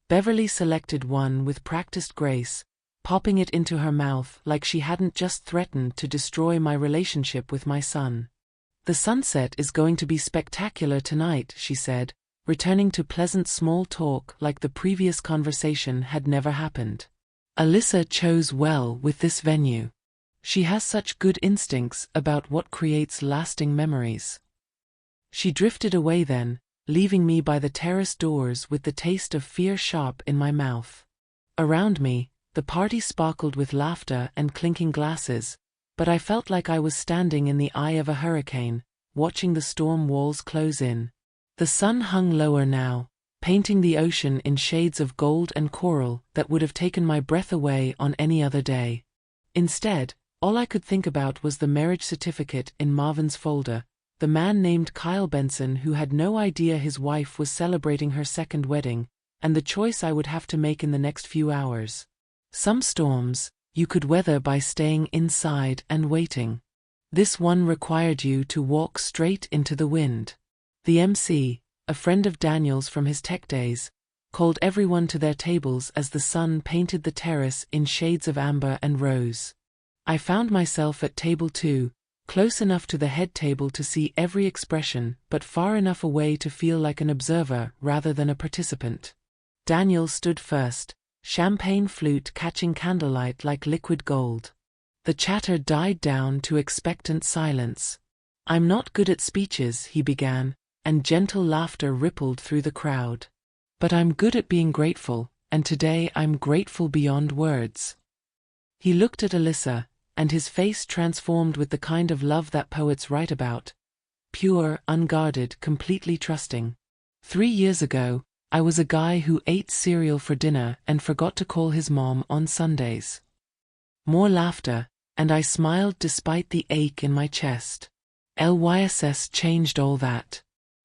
Beverly selected one with practiced grace, popping it into her mouth like she hadn't just threatened to destroy my relationship with my son. The sunset is going to be spectacular tonight, she said, returning to pleasant small talk like the previous conversation had never happened. Alyssa chose well with this venue. She has such good instincts about what creates lasting memories. She drifted away then, leaving me by the terrace doors with the taste of fear sharp in my mouth. Around me, the party sparkled with laughter and clinking glasses, but I felt like I was standing in the eye of a hurricane, watching the storm walls close in. The sun hung lower now, painting the ocean in shades of gold and coral that would have taken my breath away on any other day. Instead, all I could think about was the marriage certificate in Marvin's folder, the man named Kyle Benson who had no idea his wife was celebrating her second wedding, and the choice I would have to make in the next few hours. Some storms you could weather by staying inside and waiting. This one required you to walk straight into the wind. The MC, a friend of Daniel's from his tech days, called everyone to their tables as the sun painted the terrace in shades of amber and rose. I found myself at table 2, close enough to the head table to see every expression, but far enough away to feel like an observer rather than a participant. Daniel stood first, champagne flute catching candlelight like liquid gold. The chatter died down to expectant silence. "I'm not good at speeches," he began, and gentle laughter rippled through the crowd. "But I'm good at being grateful, and today I'm grateful beyond words." He looked at Alyssa, and his face transformed with the kind of love that poets write about. Pure, unguarded, completely trusting. 3 years ago, I was a guy who ate cereal for dinner and forgot to call his mom on Sundays. More laughter, and I smiled despite the ache in my chest. Lyss changed all that.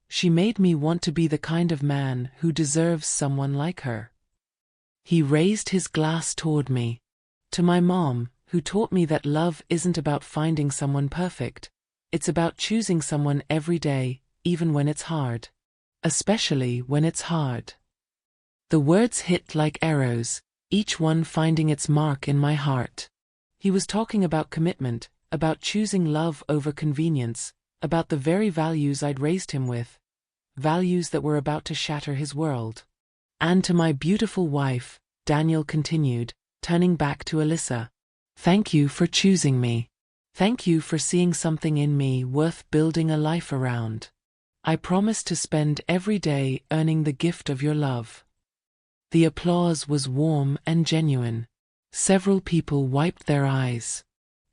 She made me want to be the kind of man who deserves someone like her. He raised his glass toward me. To my mom, who taught me that love isn't about finding someone perfect, it's about choosing someone every day, even when it's hard. Especially when it's hard. The words hit like arrows, each one finding its mark in my heart. He was talking about commitment, about choosing love over convenience, about the very values I'd raised him with, values that were about to shatter his world. And to my beautiful wife, Daniel continued, turning back to Alyssa. Thank you for choosing me. Thank you for seeing something in me worth building a life around. I promise to spend every day earning the gift of your love. The applause was warm and genuine. Several people wiped their eyes.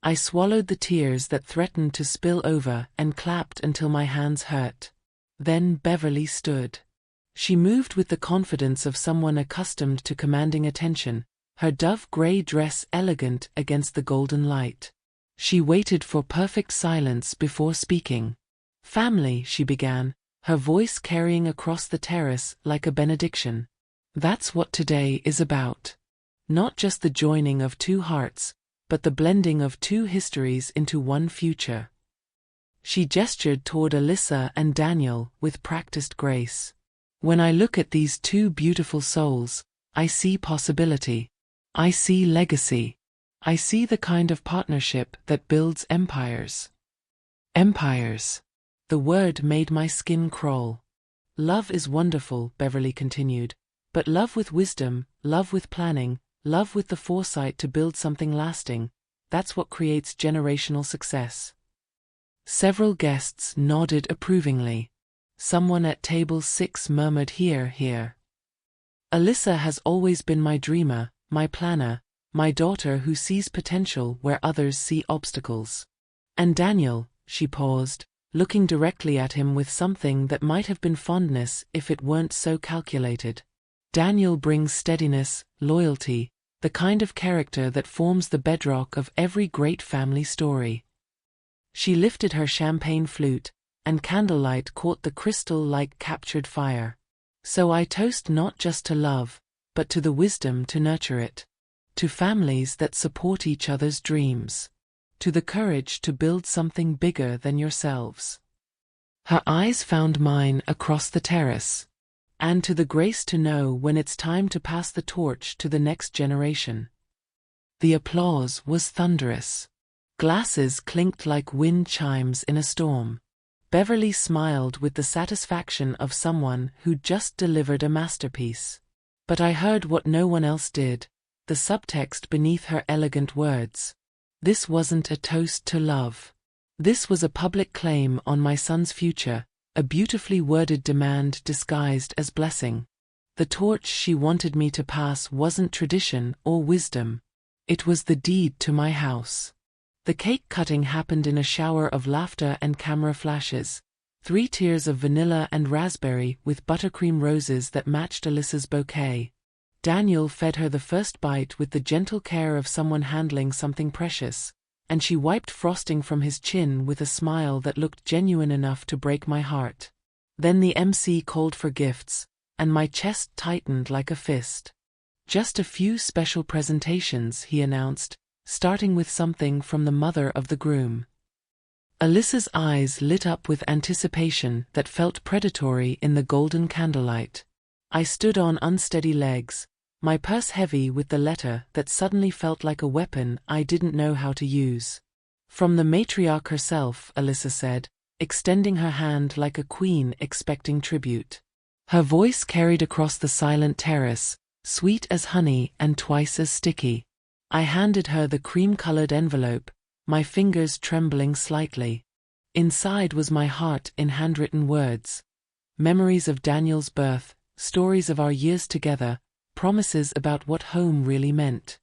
I swallowed the tears that threatened to spill over and clapped until my hands hurt. Then Beverly stood. She moved with the confidence of someone accustomed to commanding attention, her dove-grey dress elegant against the golden light. She waited for perfect silence before speaking. "Family," she began, her voice carrying across the terrace like a benediction. "That's what today is about. Not just the joining of two hearts, but the blending of two histories into one future." She gestured toward Alyssa and Daniel with practiced grace. "When I look at these two beautiful souls, I see possibility. I see legacy. I see the kind of partnership that builds empires." Empires. The word made my skin crawl. "Love is wonderful," Beverly continued, "but love with wisdom, love with planning, love with the foresight to build something lasting, that's what creates generational success." Several guests nodded approvingly. Someone at table 6 murmured, "Hear, hear." "Alyssa has always been my dreamer, my planner, my daughter who sees potential where others see obstacles." "And Daniel," she paused, looking directly at him with something that might have been fondness if it weren't so calculated. "Daniel brings steadiness, loyalty, the kind of character that forms the bedrock of every great family story." She lifted her champagne flute, and candlelight caught the crystal like captured fire. "So I toast not just to love, but to the wisdom to nurture it. To families that support each other's dreams. To the courage to build something bigger than yourselves." Her eyes found mine across the terrace. "And to the grace to know when it's time to pass the torch to the next generation." The applause was thunderous. Glasses clinked like wind chimes in a storm. Beverly smiled with the satisfaction of someone who just delivered a masterpiece. But I heard what no one else did, the subtext beneath her elegant words. This wasn't a toast to love. This was a public claim on my son's future, a beautifully worded demand disguised as blessing. The torch she wanted me to pass wasn't tradition or wisdom. It was the deed to my house. The cake cutting happened in a shower of laughter and camera flashes. 3 tiers of vanilla and raspberry with buttercream roses that matched Alyssa's bouquet. Daniel fed her the first bite with the gentle care of someone handling something precious, and she wiped frosting from his chin with a smile that looked genuine enough to break my heart. Then the MC called for gifts, and my chest tightened like a fist. "Just a few special presentations," he announced, starting with something from the mother of the groom. Alyssa's eyes lit up with anticipation that felt predatory in the golden candlelight. I stood on unsteady legs, my purse heavy with the letter that suddenly felt like a weapon I didn't know how to use. "From the matriarch herself," Alyssa said, extending her hand like a queen expecting tribute. Her voice carried across the silent terrace, sweet as honey and twice as sticky. I handed her the cream-colored envelope, my fingers trembling slightly. Inside was my heart in handwritten words. Memories of Daniel's birth, stories of our years together, promises about what home really meant.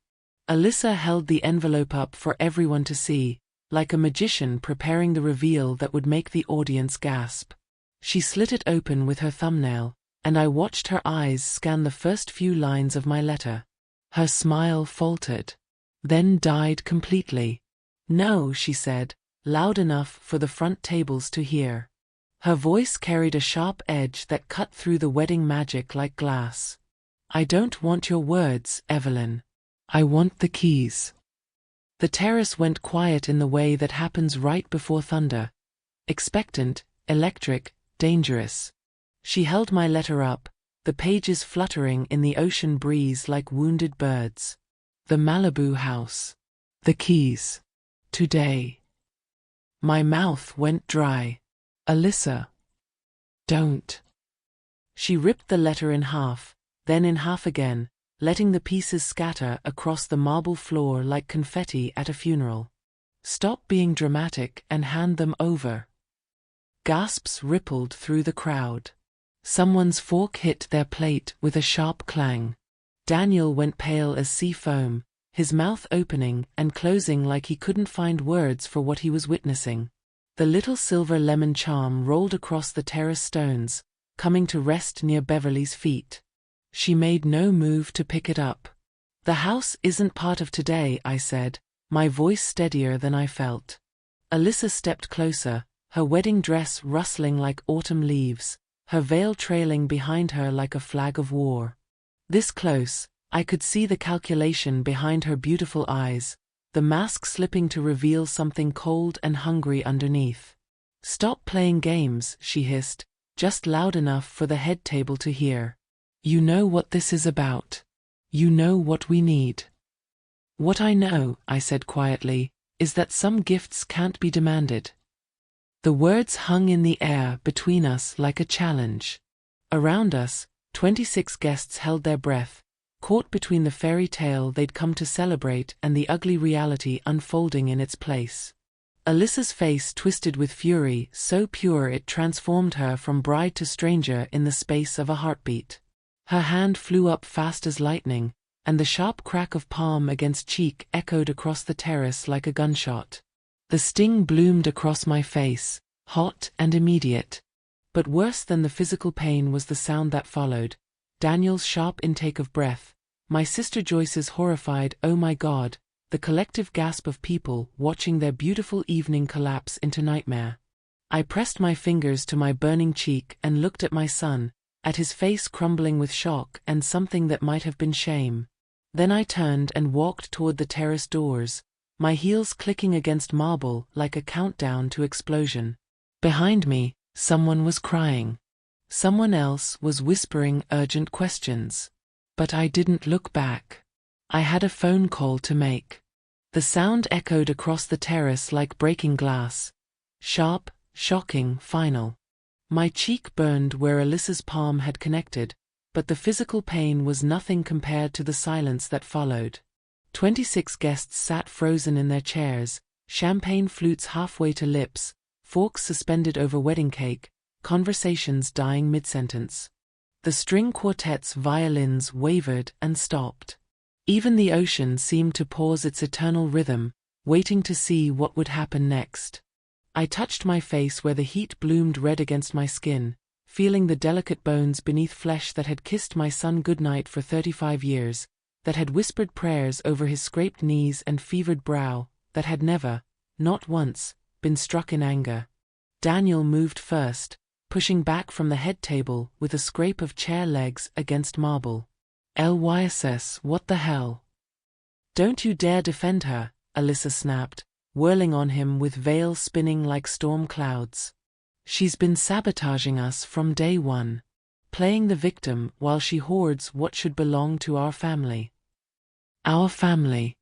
Alyssa held the envelope up for everyone to see, like a magician preparing the reveal that would make the audience gasp. She slit it open with her thumbnail, and I watched her eyes scan the first few lines of my letter. Her smile faltered, then died completely. "No," she said, loud enough for the front tables to hear. Her voice carried a sharp edge that cut through the wedding magic like glass. "I don't want your words, Evelyn. I want the keys." The terrace went quiet in the way that happens right before thunder. Expectant, electric, dangerous. She held my letter up, the pages fluttering in the ocean breeze like wounded birds. "The Malibu house. The keys. Today." My mouth went dry. "Alyssa. Don't." She ripped the letter in half, then in half again, letting the pieces scatter across the marble floor like confetti at a funeral. "Stop being dramatic and hand them over." Gasps rippled through the crowd. Someone's fork hit their plate with a sharp clang. Daniel went pale as sea foam, his mouth opening and closing like he couldn't find words for what he was witnessing. The little silver lemon charm rolled across the terrace stones, coming to rest near Beverly's feet. She made no move to pick it up. "The house isn't part of today," I said, my voice steadier than I felt. Alyssa stepped closer, her wedding dress rustling like autumn leaves, her veil trailing behind her like a flag of war. This close, I could see the calculation behind her beautiful eyes, the mask slipping to reveal something cold and hungry underneath. "Stop playing games," she hissed, just loud enough for the head table to hear. "You know what this is about. You know what we need." "What I know," I said quietly, "is that some gifts can't be demanded." The words hung in the air between us like a challenge. Around us, 26 guests held their breath, caught between the fairy tale they'd come to celebrate and the ugly reality unfolding in its place. Alyssa's face twisted with fury, so pure it transformed her from bride to stranger in the space of a heartbeat. Her hand flew up fast as lightning, and the sharp crack of palm against cheek echoed across the terrace like a gunshot. The sting bloomed across my face, hot and immediate. But worse than the physical pain was the sound that followed. Daniel's sharp intake of breath, my sister Joyce's horrified "oh my God," the collective gasp of people watching their beautiful evening collapse into nightmare. I pressed my fingers to my burning cheek and looked at my son, at his face crumbling with shock and something that might have been shame. Then I turned and walked toward the terrace doors, my heels clicking against marble like a countdown to explosion. Behind me, someone was crying. Someone else was whispering urgent questions. But I didn't look back. I had a phone call to make. The sound echoed across the terrace like breaking glass. Sharp, shocking, final. My cheek burned where Alyssa's palm had connected, but the physical pain was nothing compared to the silence that followed. 26 guests sat frozen in their chairs, champagne flutes halfway to lips, forks suspended over wedding cake, conversations dying mid-sentence. The string quartet's violins wavered and stopped. Even the ocean seemed to pause its eternal rhythm, waiting to see what would happen next. I touched my face where the heat bloomed red against my skin, feeling the delicate bones beneath flesh that had kissed my son goodnight for 35 years, that had whispered prayers over his scraped knees and fevered brow, that had never, not once, been struck in anger. Daniel moved first, pushing back from the head table with a scrape of chair legs against marble. "Lyss, what the hell? Don't you dare defend her," Alyssa snapped, whirling on him with veil spinning like storm clouds. "She's been sabotaging us from day one, playing the victim while she hoards what should belong to our family." Our family.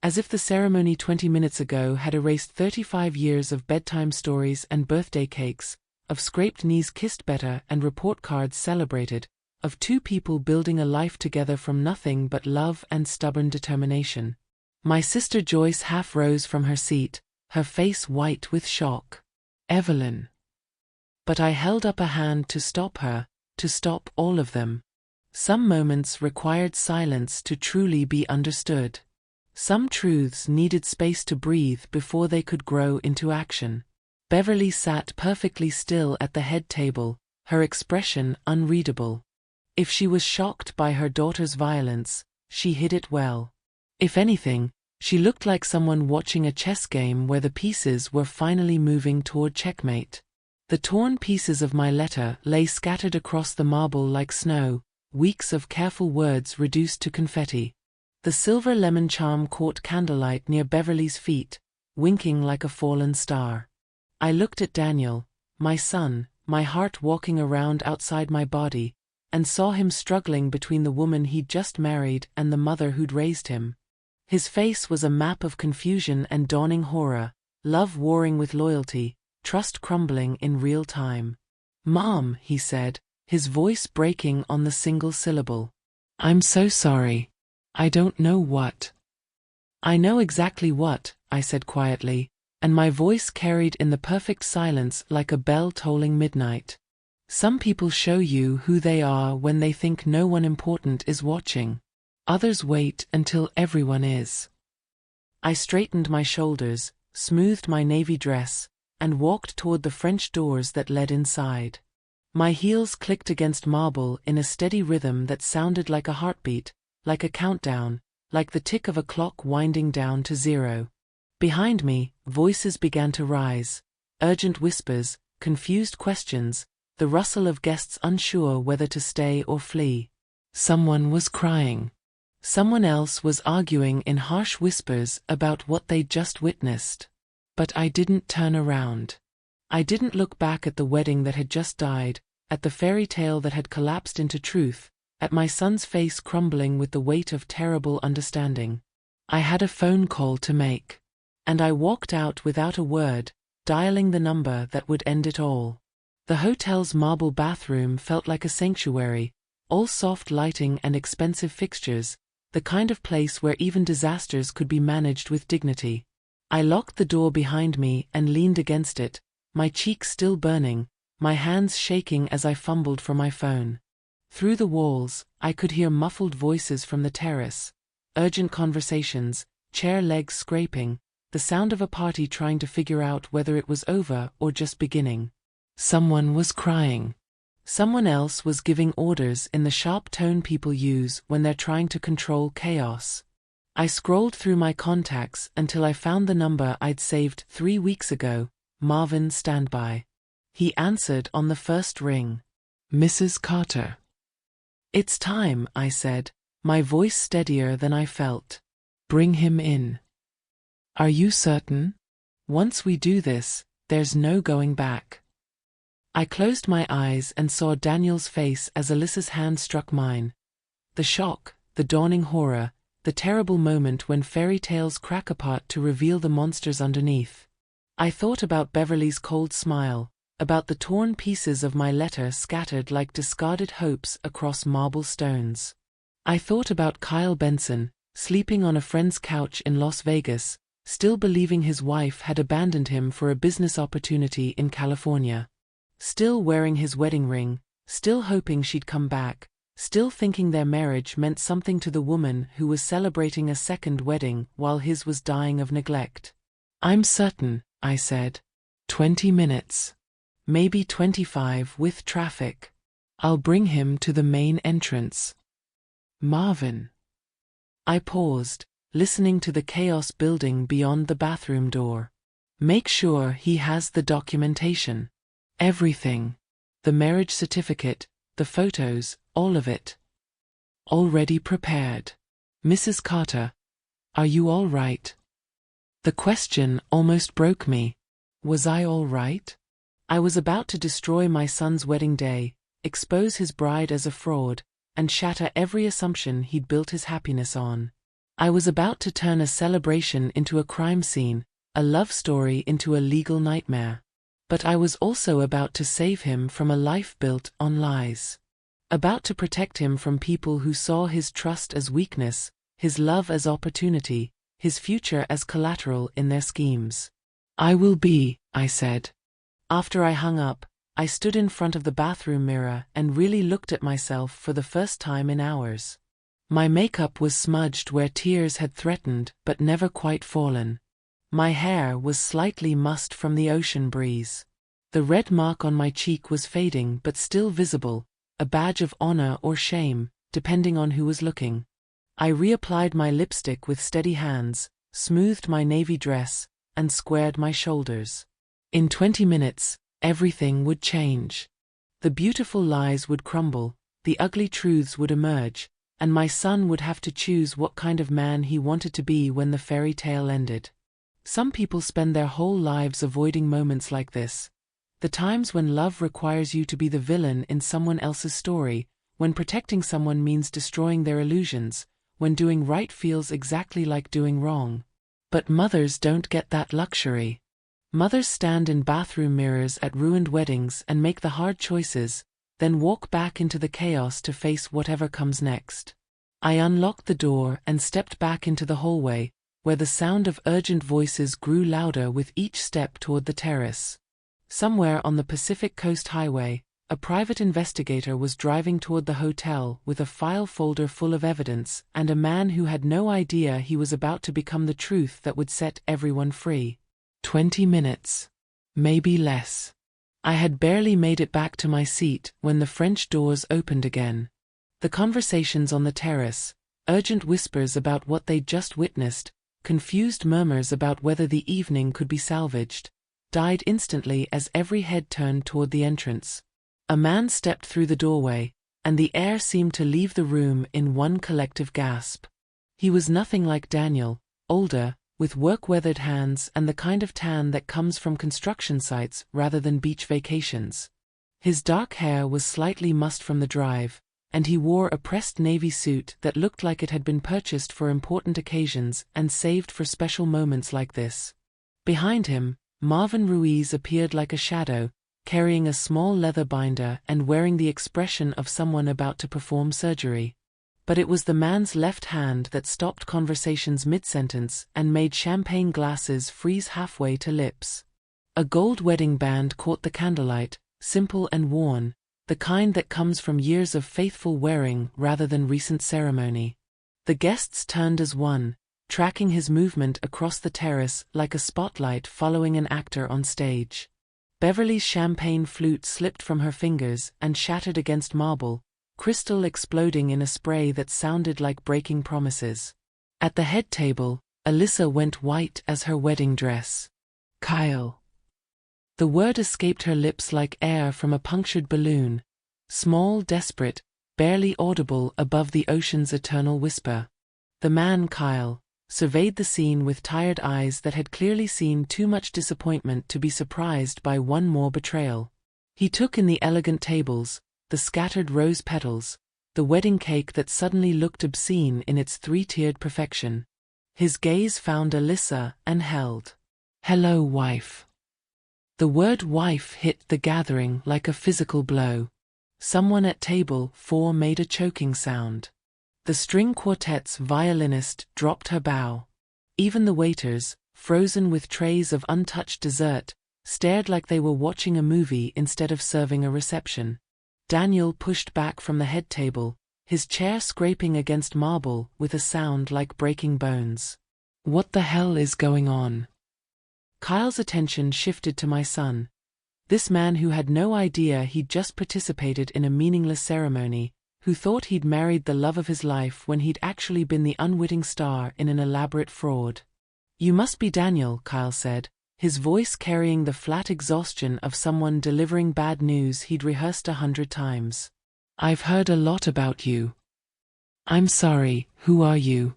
As if the ceremony 20 minutes ago had erased 35 years of bedtime stories and birthday cakes, of scraped knees kissed better and report cards celebrated, of two people building a life together from nothing but love and stubborn determination. My sister Joyce half rose from her seat, her face white with shock. "Evelyn." But I held up a hand to stop her, to stop all of them. Some moments required silence to truly be understood. Some truths needed space to breathe before they could grow into action. Beverly sat perfectly still at the head table, her expression unreadable. If she was shocked by her daughter's violence, she hid it well. If anything, she looked like someone watching a chess game where the pieces were finally moving toward checkmate. The torn pieces of my letter lay scattered across the marble like snow, weeks of careful words reduced to confetti. The silver lemon charm caught candlelight near Beverly's feet, winking like a fallen star. I looked at Daniel, my son, my heart walking around outside my body, and saw him struggling between the woman he'd just married and the mother who'd raised him. His face was a map of confusion and dawning horror, love warring with loyalty, trust crumbling in real time. "Mom," he said, his voice breaking on the single syllable. "I'm so sorry. I don't know what." "I know exactly what," I said quietly, and my voice carried in the perfect silence like a bell tolling midnight. "Some people show you who they are when they think no one important is watching. Others wait until everyone is." I straightened my shoulders, smoothed my navy dress, and walked toward the French doors that led inside. My heels clicked against marble in a steady rhythm that sounded like a heartbeat, like a countdown, like the tick of a clock winding down to zero. Behind me, voices began to rise, urgent whispers, confused questions, the rustle of guests unsure whether to stay or flee. Someone was crying. Someone else was arguing in harsh whispers about what they'd just witnessed. But I didn't turn around. I didn't look back at the wedding that had just died, at the fairy tale that had collapsed into truth, at my son's face crumbling with the weight of terrible understanding. I had a phone call to make. And I walked out without a word, dialing the number that would end it all. The hotel's marble bathroom felt like a sanctuary, all soft lighting and expensive fixtures, the kind of place where even disasters could be managed with dignity. I locked the door behind me and leaned against it, my cheeks still burning, my hands shaking as I fumbled for my phone. Through the walls, I could hear muffled voices from the terrace, urgent conversations, chair legs scraping, the sound of a party trying to figure out whether it was over or just beginning. Someone was crying. Someone else was giving orders in the sharp tone people use when they're trying to control chaos. I scrolled through my contacts until I found the number I'd saved 3 weeks ago, Marvin standby. He answered on the first ring. Mrs. Carter. It's time, I said, my voice steadier than I felt. Bring him in. Are you certain? Once we do this, there's no going back. I closed my eyes and saw Daniel's face as Alyssa's hand struck mine. The shock, the dawning horror, the terrible moment when fairy tales crack apart to reveal the monsters underneath. I thought about Beverly's cold smile, about the torn pieces of my letter scattered like discarded hopes across marble stones. I thought about Kyle Benson, sleeping on a friend's couch in Las Vegas, still believing his wife had abandoned him for a business opportunity in California. Still wearing his wedding ring, still hoping she'd come back, still thinking their marriage meant something to the woman who was celebrating a second wedding while his was dying of neglect. I'm certain, I said. 20 minutes. Maybe 25 with traffic. I'll bring him to the main entrance. Marvin. I paused, listening to the chaos building beyond the bathroom door. Make sure he has the documentation. Everything. The marriage certificate, the photos, all of it. Already prepared. Mrs. Carter. Are you all right? The question almost broke me. Was I all right? I was about to destroy my son's wedding day, expose his bride as a fraud, and shatter every assumption he'd built his happiness on. I was about to turn a celebration into a crime scene, a love story into a legal nightmare. But I was also about to save him from a life built on lies. About to protect him from people who saw his trust as weakness, his love as opportunity, his future as collateral in their schemes. I will be, I said. After I hung up, I stood in front of the bathroom mirror and really looked at myself for the first time in hours. My makeup was smudged where tears had threatened but never quite fallen. My hair was slightly mussed from the ocean breeze. The red mark on my cheek was fading but still visible, a badge of honor or shame, depending on who was looking. I reapplied my lipstick with steady hands, smoothed my navy dress, and squared my shoulders. In 20 minutes, everything would change. The beautiful lies would crumble, the ugly truths would emerge, and my son would have to choose what kind of man he wanted to be when the fairy tale ended. Some people spend their whole lives avoiding moments like this. The times when love requires you to be the villain in someone else's story, when protecting someone means destroying their illusions, when doing right feels exactly like doing wrong. But mothers don't get that luxury. Mothers stand in bathroom mirrors at ruined weddings and make the hard choices, then walk back into the chaos to face whatever comes next. I unlocked the door and stepped back into the hallway, where the sound of urgent voices grew louder with each step toward the terrace. Somewhere on the Pacific Coast Highway, a private investigator was driving toward the hotel with a file folder full of evidence and a man who had no idea he was about to become the truth that would set everyone free. 20 minutes. Maybe less. I had barely made it back to my seat when the French doors opened again. The conversations on the terrace, urgent whispers about what they'd just witnessed, confused murmurs about whether the evening could be salvaged, died instantly as every head turned toward the entrance. A man stepped through the doorway, and the air seemed to leave the room in one collective gasp. He was nothing like Daniel, older, with work-weathered hands and the kind of tan that comes from construction sites rather than beach vacations. His dark hair was slightly mussed from the drive, and he wore a pressed navy suit that looked like it had been purchased for important occasions and saved for special moments like this. Behind him, Marvin Ruiz appeared like a shadow, carrying a small leather binder and wearing the expression of someone about to perform surgery. But it was the man's left hand that stopped conversations mid-sentence and made champagne glasses freeze halfway to lips. A gold wedding band caught the candlelight, simple and worn, the kind that comes from years of faithful wearing rather than recent ceremony. The guests turned as one, tracking his movement across the terrace like a spotlight following an actor on stage. Beverly's champagne flute slipped from her fingers and shattered against marble, crystal exploding in a spray that sounded like breaking promises. At the head table, Alyssa went white as her wedding dress. Kyle. The word escaped her lips like air from a punctured balloon, small, desperate, barely audible above the ocean's eternal whisper. The man, Kyle, surveyed the scene with tired eyes that had clearly seen too much disappointment to be surprised by one more betrayal. He took in the elegant tables, the scattered rose petals, the wedding cake that suddenly looked obscene in its three-tiered perfection. His gaze found Alyssa and held. "Hello, wife." The word wife hit the gathering like a physical blow. Someone at table 4 made a choking sound. The string quartet's violinist dropped her bow. Even the waiters, frozen with trays of untouched dessert, stared like they were watching a movie instead of serving a reception. Daniel pushed back from the head table, his chair scraping against marble with a sound like breaking bones. "What the hell is going on?" Kyle's attention shifted to my son. This man who had no idea he'd just participated in a meaningless ceremony, who thought he'd married the love of his life when he'd actually been the unwitting star in an elaborate fraud. "You must be Daniel," Kyle said, his voice carrying the flat exhaustion of someone delivering bad news he'd rehearsed 100 times. "I've heard a lot about you." "I'm sorry, who are you?"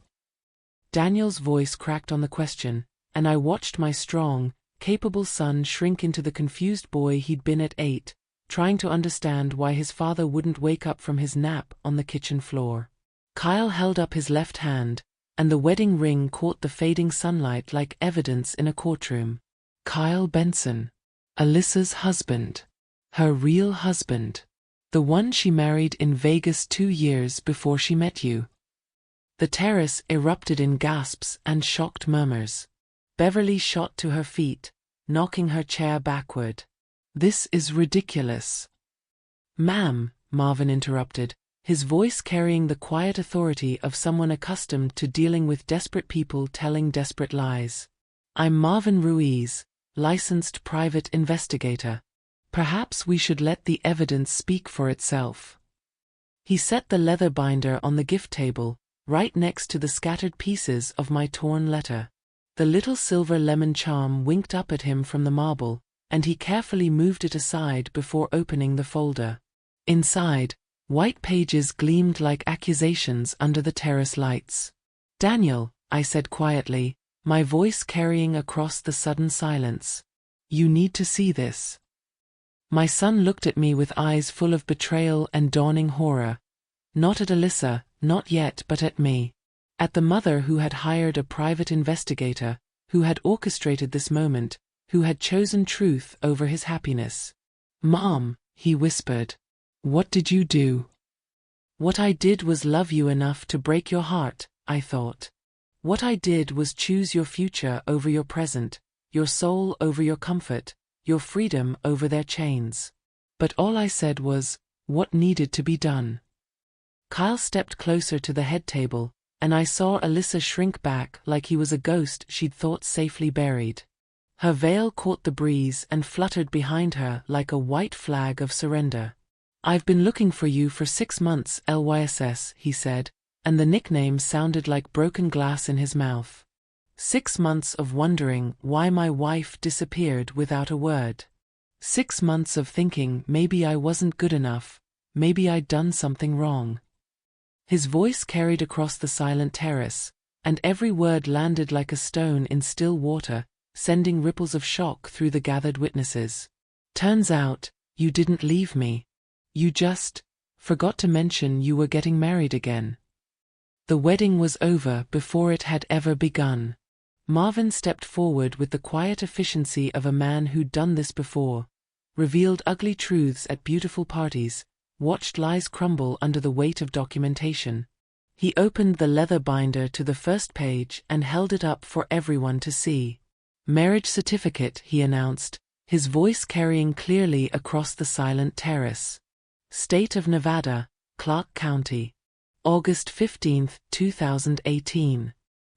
Daniel's voice cracked on the question, and I watched my strong, capable son shrink into the confused boy he'd been at 8, trying to understand why his father wouldn't wake up from his nap on the kitchen floor. Kyle held up his left hand, and the wedding ring caught the fading sunlight like evidence in a courtroom. "Kyle Benson. Alyssa's husband. Her real husband. The one she married in Vegas 2 years before she met you." The terrace erupted in gasps and shocked murmurs. Beverly shot to her feet, knocking her chair backward. "This is ridiculous." "Ma'am," Marvin interrupted, his voice carrying the quiet authority of someone accustomed to dealing with desperate people telling desperate lies. "I'm Marvin Ruiz, licensed private investigator. Perhaps we should let the evidence speak for itself." He set the leather binder on the gift table, right next to the scattered pieces of my torn letter. The little silver lemon charm winked up at him from the marble, and he carefully moved it aside before opening the folder. Inside, white pages gleamed like accusations under the terrace lights. "Daniel," I said quietly, my voice carrying across the sudden silence. "You need to see this." My son looked at me with eyes full of betrayal and dawning horror. Not at Alyssa, not yet, but at me. At the mother who had hired a private investigator, who had orchestrated this moment, who had chosen truth over his happiness. "Mom," he whispered. "What did you do?" "What I did was love you enough to break your heart," I thought. "What I did was choose your future over your present, your soul over your comfort, your freedom over their chains." But all I said was, what needed to be done. Kyle stepped closer to the head table, and I saw Alyssa shrink back like he was a ghost she'd thought safely buried. Her veil caught the breeze and fluttered behind her like a white flag of surrender. "I've been looking for you for 6 months, Lyss," he said, and the nickname sounded like broken glass in his mouth. 6 months of wondering why my wife disappeared without a word. 6 months of thinking maybe I wasn't good enough, maybe I'd done something wrong. His voice carried across the silent terrace, and every word landed like a stone in still water, sending ripples of shock through the gathered witnesses. "Turns out, you didn't leave me. You just forgot to mention you were getting married again." The wedding was over before it had ever begun. Marvin stepped forward with the quiet efficiency of a man who'd done this before, revealed ugly truths at beautiful parties, watched lies crumble under the weight of documentation. He opened the leather binder to the first page and held it up for everyone to see. "Marriage certificate," he announced, his voice carrying clearly across the silent terrace. "State of Nevada, Clark County. August 15, 2018.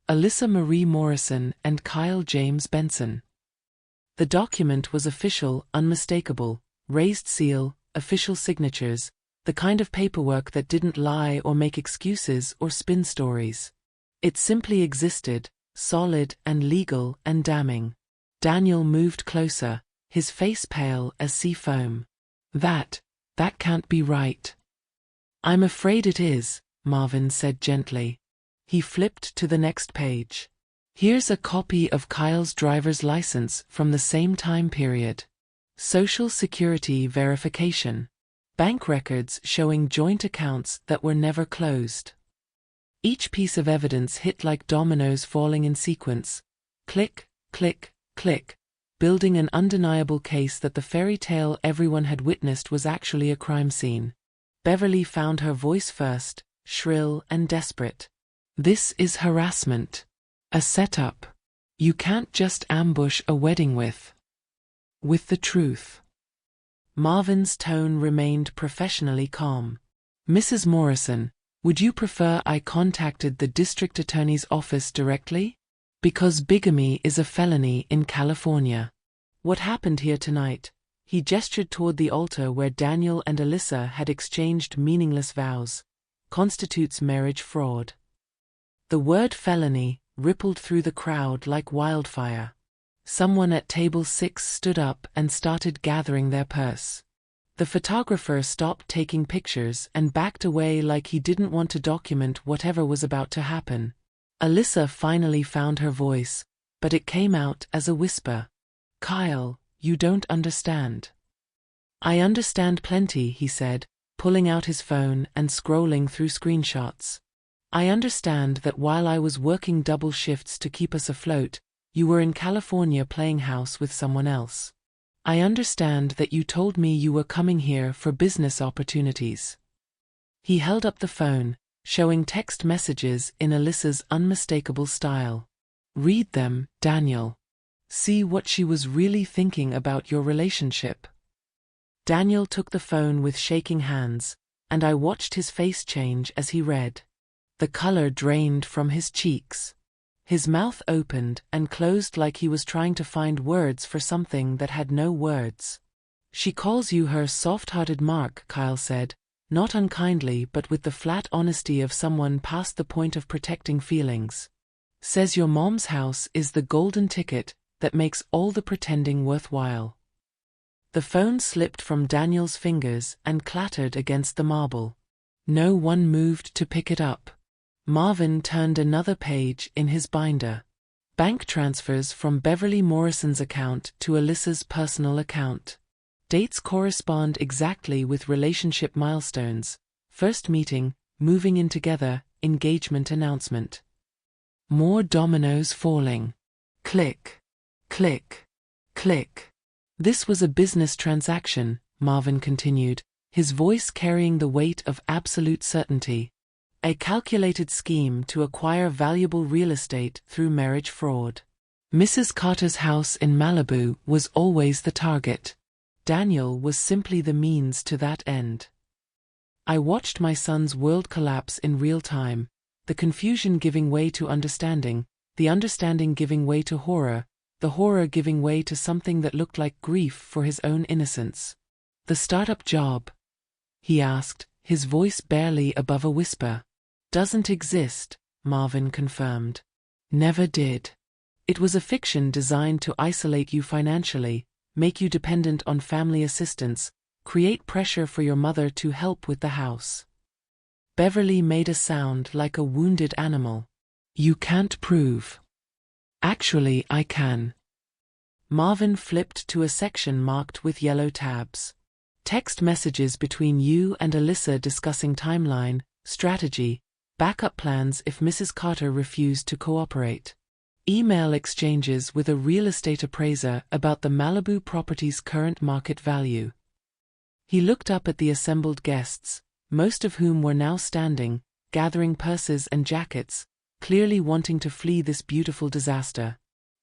Alyssa Marie Morrison and Kyle James Benson." The document was official, unmistakable, raised seal, official signatures, the kind of paperwork that didn't lie or make excuses or spin stories. It simply existed, solid and legal and damning. Daniel moved closer, his face pale as sea foam. That can't be right." "I'm afraid it is," Marvin said gently. He flipped to the next page. "Here's a copy of Kyle's driver's license from the same time period. Social Security verification. Bank records showing joint accounts that were never closed." Each piece of evidence hit like dominoes falling in sequence. Click, click, click, building an undeniable case that the fairy tale everyone had witnessed was actually a crime scene. Beverly found her voice first, shrill and desperate. "This is harassment. A setup. You can't just ambush a wedding with the truth." Marvin's tone remained professionally calm. "Mrs. Morrison, would you prefer I contacted the district attorney's office directly? Because bigamy is a felony in California. What happened here tonight," he gestured toward the altar where Daniel and Alyssa had exchanged meaningless vows, "constitutes marriage fraud." The word felony rippled through the crowd like wildfire. Someone at table 6 stood up and started gathering their purse. The photographer stopped taking pictures and backed away like he didn't want to document whatever was about to happen. Alyssa finally found her voice, but it came out as a whisper. "Kyle, you don't understand." "I understand plenty," he said, pulling out his phone and scrolling through screenshots. "I understand that while I was working double shifts to keep us afloat, you were in California playing house with someone else. I understand that you told me you were coming here for business opportunities." He held up the phone, showing text messages in Alyssa's unmistakable style. "Read them, Daniel. See what she was really thinking about your relationship." Daniel took the phone with shaking hands, and I watched his face change as he read. The color drained from his cheeks. His mouth opened and closed like he was trying to find words for something that had no words. "She calls you her soft-hearted Mark," Kyle said, not unkindly but with the flat honesty of someone past the point of protecting feelings. "Says your mom's house is the golden ticket that makes all the pretending worthwhile." The phone slipped from Daniel's fingers and clattered against the marble. No one moved to pick it up. Marvin turned another page in his binder. Bank transfers from Beverly Morrison's account to Alyssa's personal account. Dates correspond exactly with relationship milestones: first meeting, moving in together, engagement announcement. More dominoes falling. Click, click, click. "This was a business transaction," Marvin continued, his voice carrying the weight of absolute certainty. "A calculated scheme to acquire valuable real estate through marriage fraud. Mrs. Carter's house in Malibu was always the target. Daniel was simply the means to that end. I watched my son's world collapse in real time, the confusion giving way to understanding, the understanding giving way to horror, the horror giving way to something that looked like grief for his own innocence. "The startup job?" he asked, his voice barely above a whisper. "Doesn't exist," Marvin confirmed. "Never did. It was a fiction designed to isolate you financially, make you dependent on family assistance, create pressure for your mother to help with the house." Beverly made a sound like a wounded animal. "You can't prove." "Actually, I can." Marvin flipped to a section marked with yellow tabs. "Text messages between you and Alyssa discussing timeline, strategy, backup plans if Mrs. Carter refused to cooperate. Email exchanges with a real estate appraiser about the Malibu property's current market value." He looked up at the assembled guests, most of whom were now standing, gathering purses and jackets, clearly wanting to flee this beautiful disaster.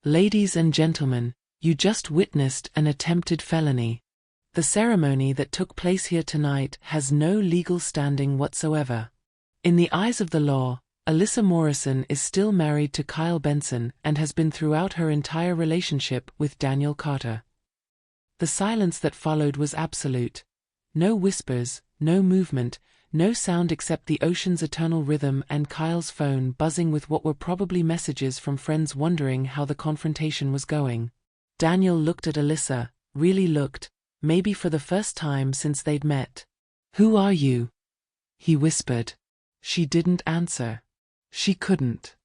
"Ladies and gentlemen, you just witnessed an attempted felony. The ceremony that took place here tonight has no legal standing whatsoever. In the eyes of the law, Alyssa Morrison is still married to Kyle Benson and has been throughout her entire relationship with Daniel Carter." The silence that followed was absolute. No whispers, no movement, no sound except the ocean's eternal rhythm and Kyle's phone buzzing with what were probably messages from friends wondering how the confrontation was going. Daniel looked at Alyssa, really looked, maybe for the first time since they'd met. "Who are you?" he whispered. She didn't answer. She couldn't.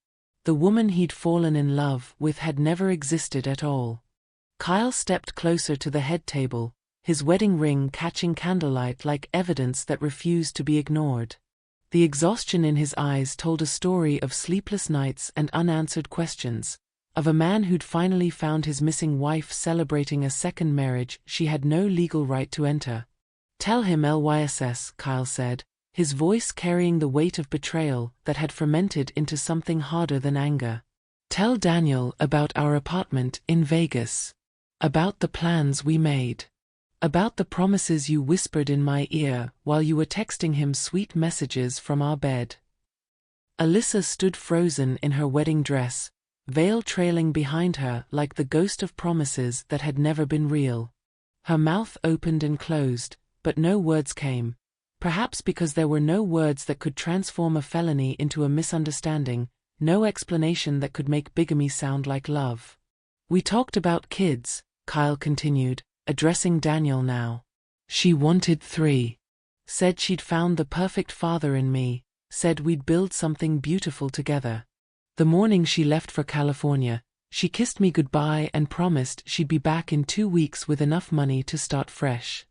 The woman he'd fallen in love with had never existed at all. Kyle stepped closer to the head table, his wedding ring catching candlelight like evidence that refused to be ignored. The exhaustion in his eyes told a story of sleepless nights and unanswered questions, of a man who'd finally found his missing wife celebrating a second marriage she had no legal right to enter. "Tell him Lyss," Kyle said, his voice carrying the weight of betrayal that had fermented into something harder than anger. "Tell Daniel about our apartment in Vegas. About the plans we made. About the promises you whispered in my ear while you were texting him sweet messages from our bed." Alyssa stood frozen in her wedding dress, veil trailing behind her like the ghost of promises that had never been real. Her mouth opened and closed, but no words came, perhaps because there were no words that could transform a felony into a misunderstanding, no explanation that could make bigamy sound like love. "We talked about kids," Kyle continued, addressing Daniel now. "She wanted 3. Said she'd found the perfect father in me, said we'd build something beautiful together. The morning she left for California, she kissed me goodbye and promised she'd be back in 2 weeks with enough money to start fresh."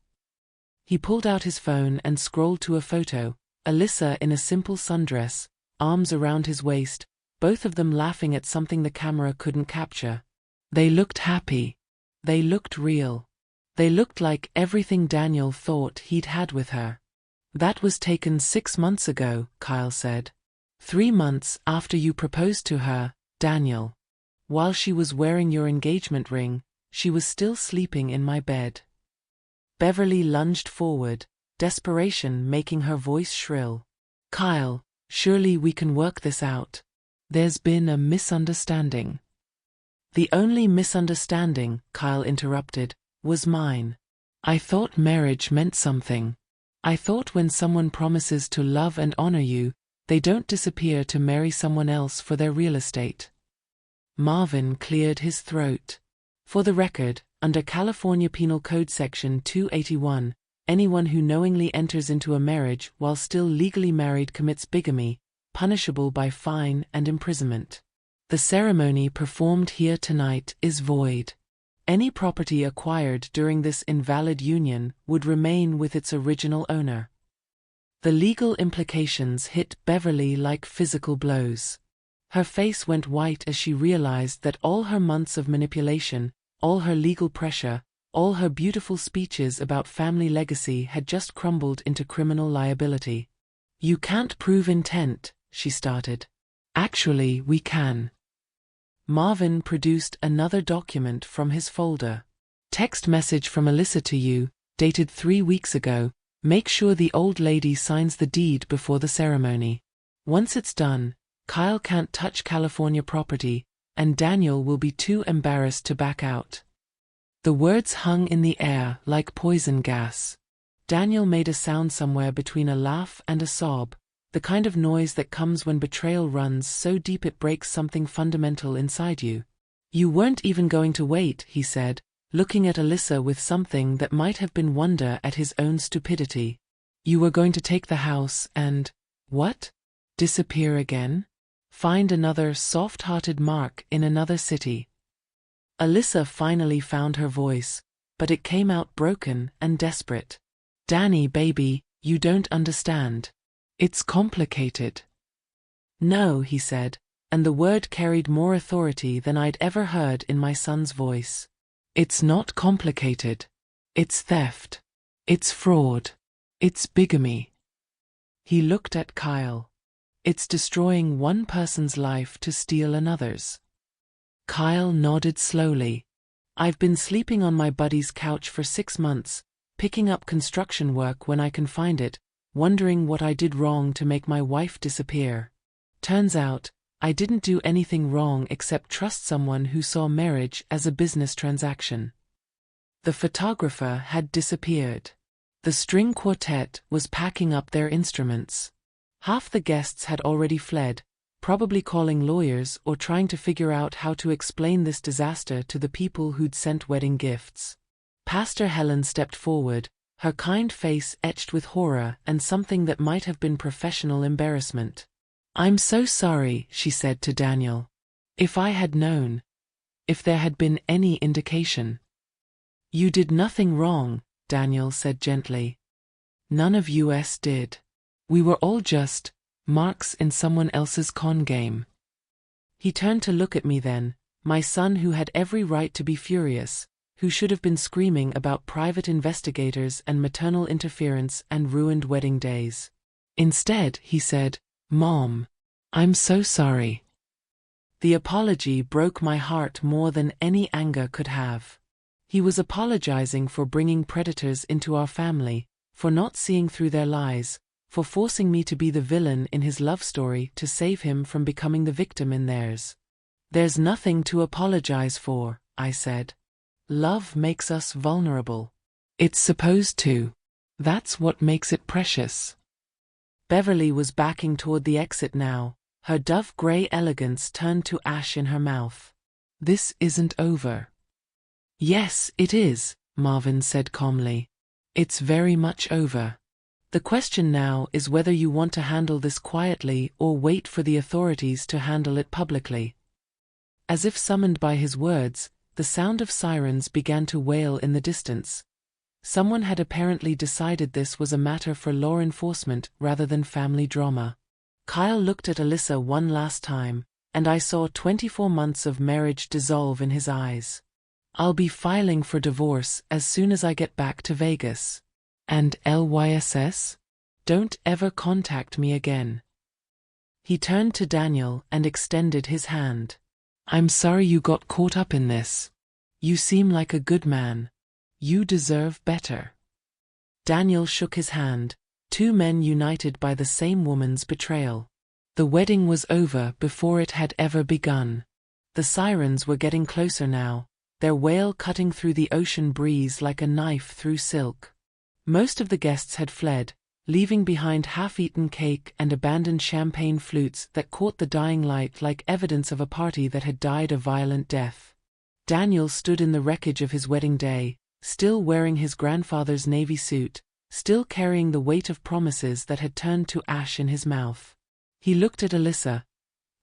He pulled out his phone and scrolled to a photo, Alyssa in a simple sundress, arms around his waist, both of them laughing at something the camera couldn't capture. They looked happy. They looked real. They looked like everything Daniel thought he'd had with her. "That was taken 6 months ago," Kyle said. 3 months after you proposed to her, Daniel. While she was wearing your engagement ring, she was still sleeping in my bed." Beverly lunged forward, desperation making her voice shrill. "Kyle, surely we can work this out. There's been a misunderstanding." "The only misunderstanding," Kyle interrupted, "was mine. I thought marriage meant something. I thought when someone promises to love and honor you, they don't disappear to marry someone else for their real estate." Marvin cleared his throat. "For the record, under California Penal Code Section 281, anyone who knowingly enters into a marriage while still legally married commits bigamy, punishable by fine and imprisonment. The ceremony performed here tonight is void. Any property acquired during this invalid union would remain with its original owner." The legal implications hit Beverly like physical blows. Her face went white as she realized that all her months of manipulation, all her legal pressure, all her beautiful speeches about family legacy had just crumbled into criminal liability. "You can't prove intent," she started. "Actually, we can." Marvin produced another document from his folder. "Text message from Alyssa to you, dated 3 weeks ago. Make sure the old lady signs the deed before the ceremony. Once it's done, Kyle can't touch California property, and Daniel will be too embarrassed to back out." The words hung in the air like poison gas. Daniel made a sound somewhere between a laugh and a sob, the kind of noise that comes when betrayal runs so deep it breaks something fundamental inside you. "You weren't even going to wait," he said, looking at Alyssa with something that might have been wonder at his own stupidity. "You were going to take the house and, what? Disappear again? Find another soft-hearted Mark in another city?" Alyssa finally found her voice, but it came out broken and desperate. "Danny, baby, you don't understand. It's complicated." "No," he said, and the word carried more authority than I'd ever heard in my son's voice. "It's not complicated. It's theft. It's fraud. It's bigamy." He looked at Kyle. "It's destroying one person's life to steal another's." Kyle nodded slowly. "I've been sleeping on my buddy's couch for 6 months, picking up construction work when I can find it, wondering what I did wrong to make my wife disappear. Turns out, I didn't do anything wrong except trust someone who saw marriage as a business transaction." The photographer had disappeared. The string quartet was packing up their instruments. Half the guests had already fled, probably calling lawyers or trying to figure out how to explain this disaster to the people who'd sent wedding gifts. Pastor Helen stepped forward, her kind face etched with horror and something that might have been professional embarrassment. "I'm so sorry," she said to Daniel. "If I had known. If there had been any indication." "You did nothing wrong," Daniel said gently. "None of us did. We were all just marks in someone else's con game." He turned to look at me then, my son who had every right to be furious, who should have been screaming about private investigators and maternal interference and ruined wedding days. Instead, he said, "Mom, I'm so sorry." The apology broke my heart more than any anger could have. He was apologizing for bringing predators into our family, for not seeing through their lies, for forcing me to be the villain in his love story to save him from becoming the victim in theirs. "There's nothing to apologize for," I said. "Love makes us vulnerable. It's supposed to. That's what makes it precious." Beverly was backing toward the exit now, her dove-gray elegance turned to ash in her mouth. "This isn't over." "Yes, it is," Marvin said calmly. "It's very much over. The question now is whether you want to handle this quietly or wait for the authorities to handle it publicly." As if summoned by his words, the sound of sirens began to wail in the distance. Someone had apparently decided this was a matter for law enforcement rather than family drama. Kyle looked at Alyssa one last time, and I saw 24 months of marriage dissolve in his eyes. "I'll be filing for divorce as soon as I get back to Vegas. And LYSS? Don't ever contact me again." He turned to Daniel and extended his hand. "I'm sorry you got caught up in this. You seem like a good man. You deserve better." Daniel shook his hand, two men united by the same woman's betrayal. The wedding was over before it had ever begun. The sirens were getting closer now, their wail cutting through the ocean breeze like a knife through silk. Most of the guests had fled, leaving behind half-eaten cake and abandoned champagne flutes that caught the dying light like evidence of a party that had died a violent death. Daniel stood in the wreckage of his wedding day, still wearing his grandfather's navy suit, still carrying the weight of promises that had turned to ash in his mouth. He looked at Alyssa,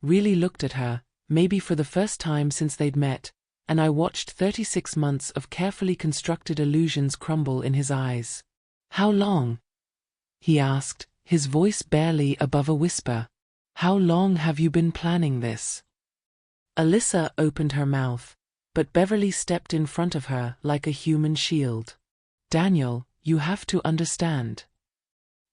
really looked at her, maybe for the first time since they'd met, and I watched 36 months of carefully constructed illusions crumble in his eyes. "How long?" he asked, his voice barely above a whisper. "How long have you been planning this?" Alyssa opened her mouth, but Beverly stepped in front of her like a human shield. "Daniel, you have to understand."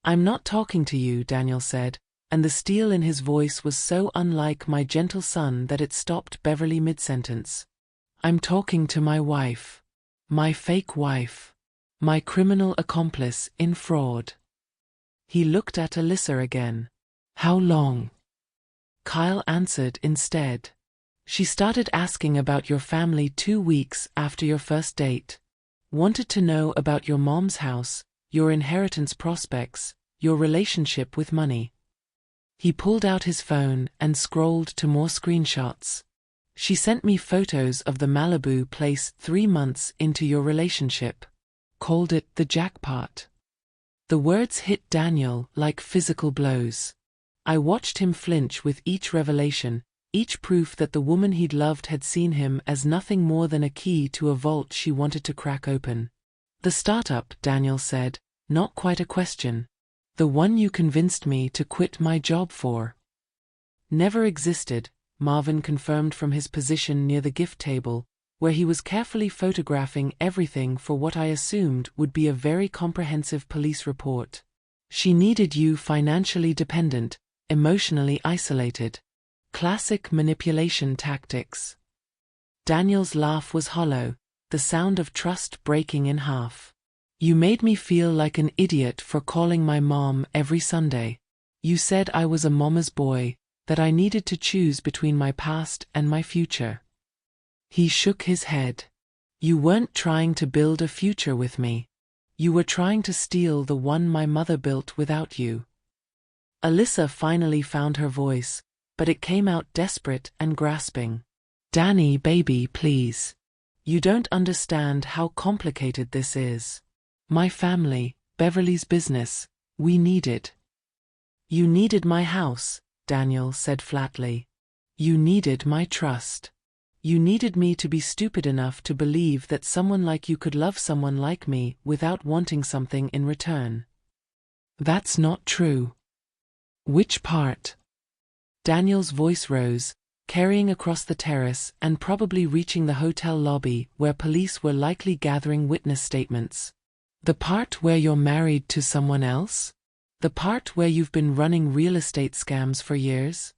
"I'm not talking to you," Daniel said, and the steel in his voice was so unlike my gentle son that it stopped Beverly mid-sentence. "I'm talking to my wife. My fake wife. My criminal accomplice in fraud." He looked at Alyssa again. "How long?" Kyle answered instead. She started asking about your family 2 weeks after your first date. Wanted to know about your mom's house, your inheritance prospects, your relationship with money. He pulled out his phone and scrolled to more screenshots. She sent me photos of the Malibu place 3 months into your relationship. Called it the jackpot. The words hit Daniel like physical blows. I watched him flinch with each revelation, each proof that the woman he'd loved had seen him as nothing more than a key to a vault she wanted to crack open. The startup, Daniel said, not quite a question. The one you convinced me to quit my job for. Never existed, Marvin confirmed from his position near the gift table, where he was carefully photographing everything for what I assumed would be a very comprehensive police report. She needed you financially dependent, emotionally isolated. Classic manipulation tactics. Daniel's laugh was hollow, the sound of trust breaking in half. You made me feel like an idiot for calling my mom every Sunday. You said I was a mama's boy, that I needed to choose between my past and my future. He shook his head. You weren't trying to build a future with me. You were trying to steal the one my mother built without you. Alyssa finally found her voice, but it came out desperate and grasping. Danny, baby, please. You don't understand how complicated this is. My family, Beverly's business, we needed. You needed my house, Daniel said flatly. You needed my trust. You needed me to be stupid enough to believe that someone like you could love someone like me without wanting something in return. That's not true. Which part? Daniel's voice rose, carrying across the terrace and probably reaching the hotel lobby where police were likely gathering witness statements. The part where you're married to someone else? The part where you've been running real estate scams for years?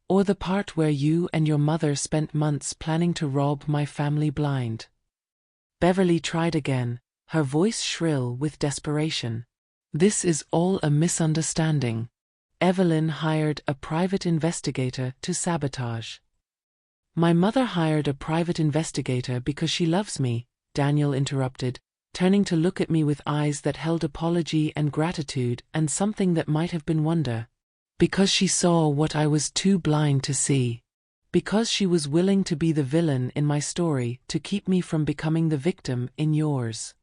Or the part where you and your mother spent months planning to rob my family blind? Beverly tried again, her voice shrill with desperation. This is all a misunderstanding. Evelyn hired a private investigator to sabotage. My mother hired a private investigator because she loves me, Daniel interrupted, turning to look at me with eyes that held apology and gratitude and something that might have been wonder. Because she saw what I was too blind to see. Because she was willing to be the villain in my story to keep me from becoming the victim in yours.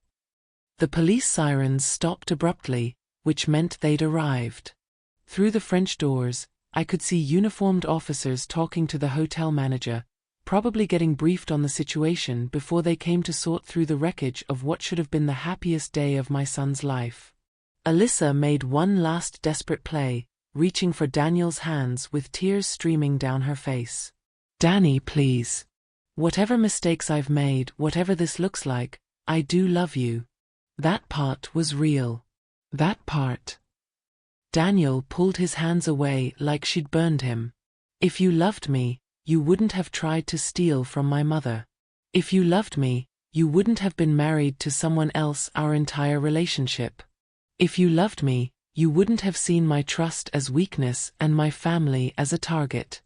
The police sirens stopped abruptly, which meant they'd arrived. Through the French doors, I could see uniformed officers talking to the hotel manager, probably getting briefed on the situation before they came to sort through the wreckage of what should have been the happiest day of my son's life. Alyssa made one last desperate play, reaching for Daniel's hands with tears streaming down her face. Danny, please. Whatever mistakes I've made, whatever this looks like, I do love you. That part was real. That part. Daniel pulled his hands away like she'd burned him. If you loved me, you wouldn't have tried to steal from my mother. If you loved me, you wouldn't have been married to someone else our entire relationship. If you loved me, you wouldn't have seen my trust as weakness and my family as a target.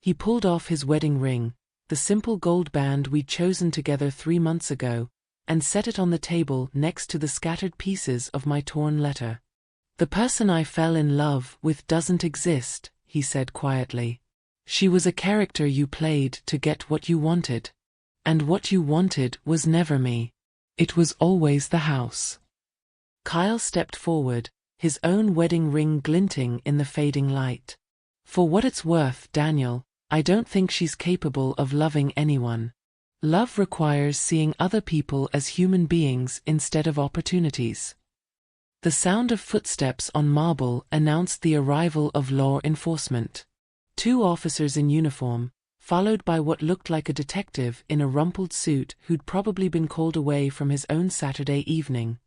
He pulled off his wedding ring, the simple gold band we'd chosen together 3 months ago, and set it on the table next to the scattered pieces of my torn letter. The person I fell in love with doesn't exist, he said quietly. She was a character you played to get what you wanted. And what you wanted was never me. It was always the house. Kyle stepped forward, his own wedding ring glinting in the fading light. For what it's worth, Daniel, I don't think she's capable of loving anyone. Love requires seeing other people as human beings instead of opportunities. The sound of footsteps on marble announced the arrival of law enforcement. 2 officers in uniform, followed by what looked like a detective in a rumpled suit who'd probably been called away from his own Saturday evening.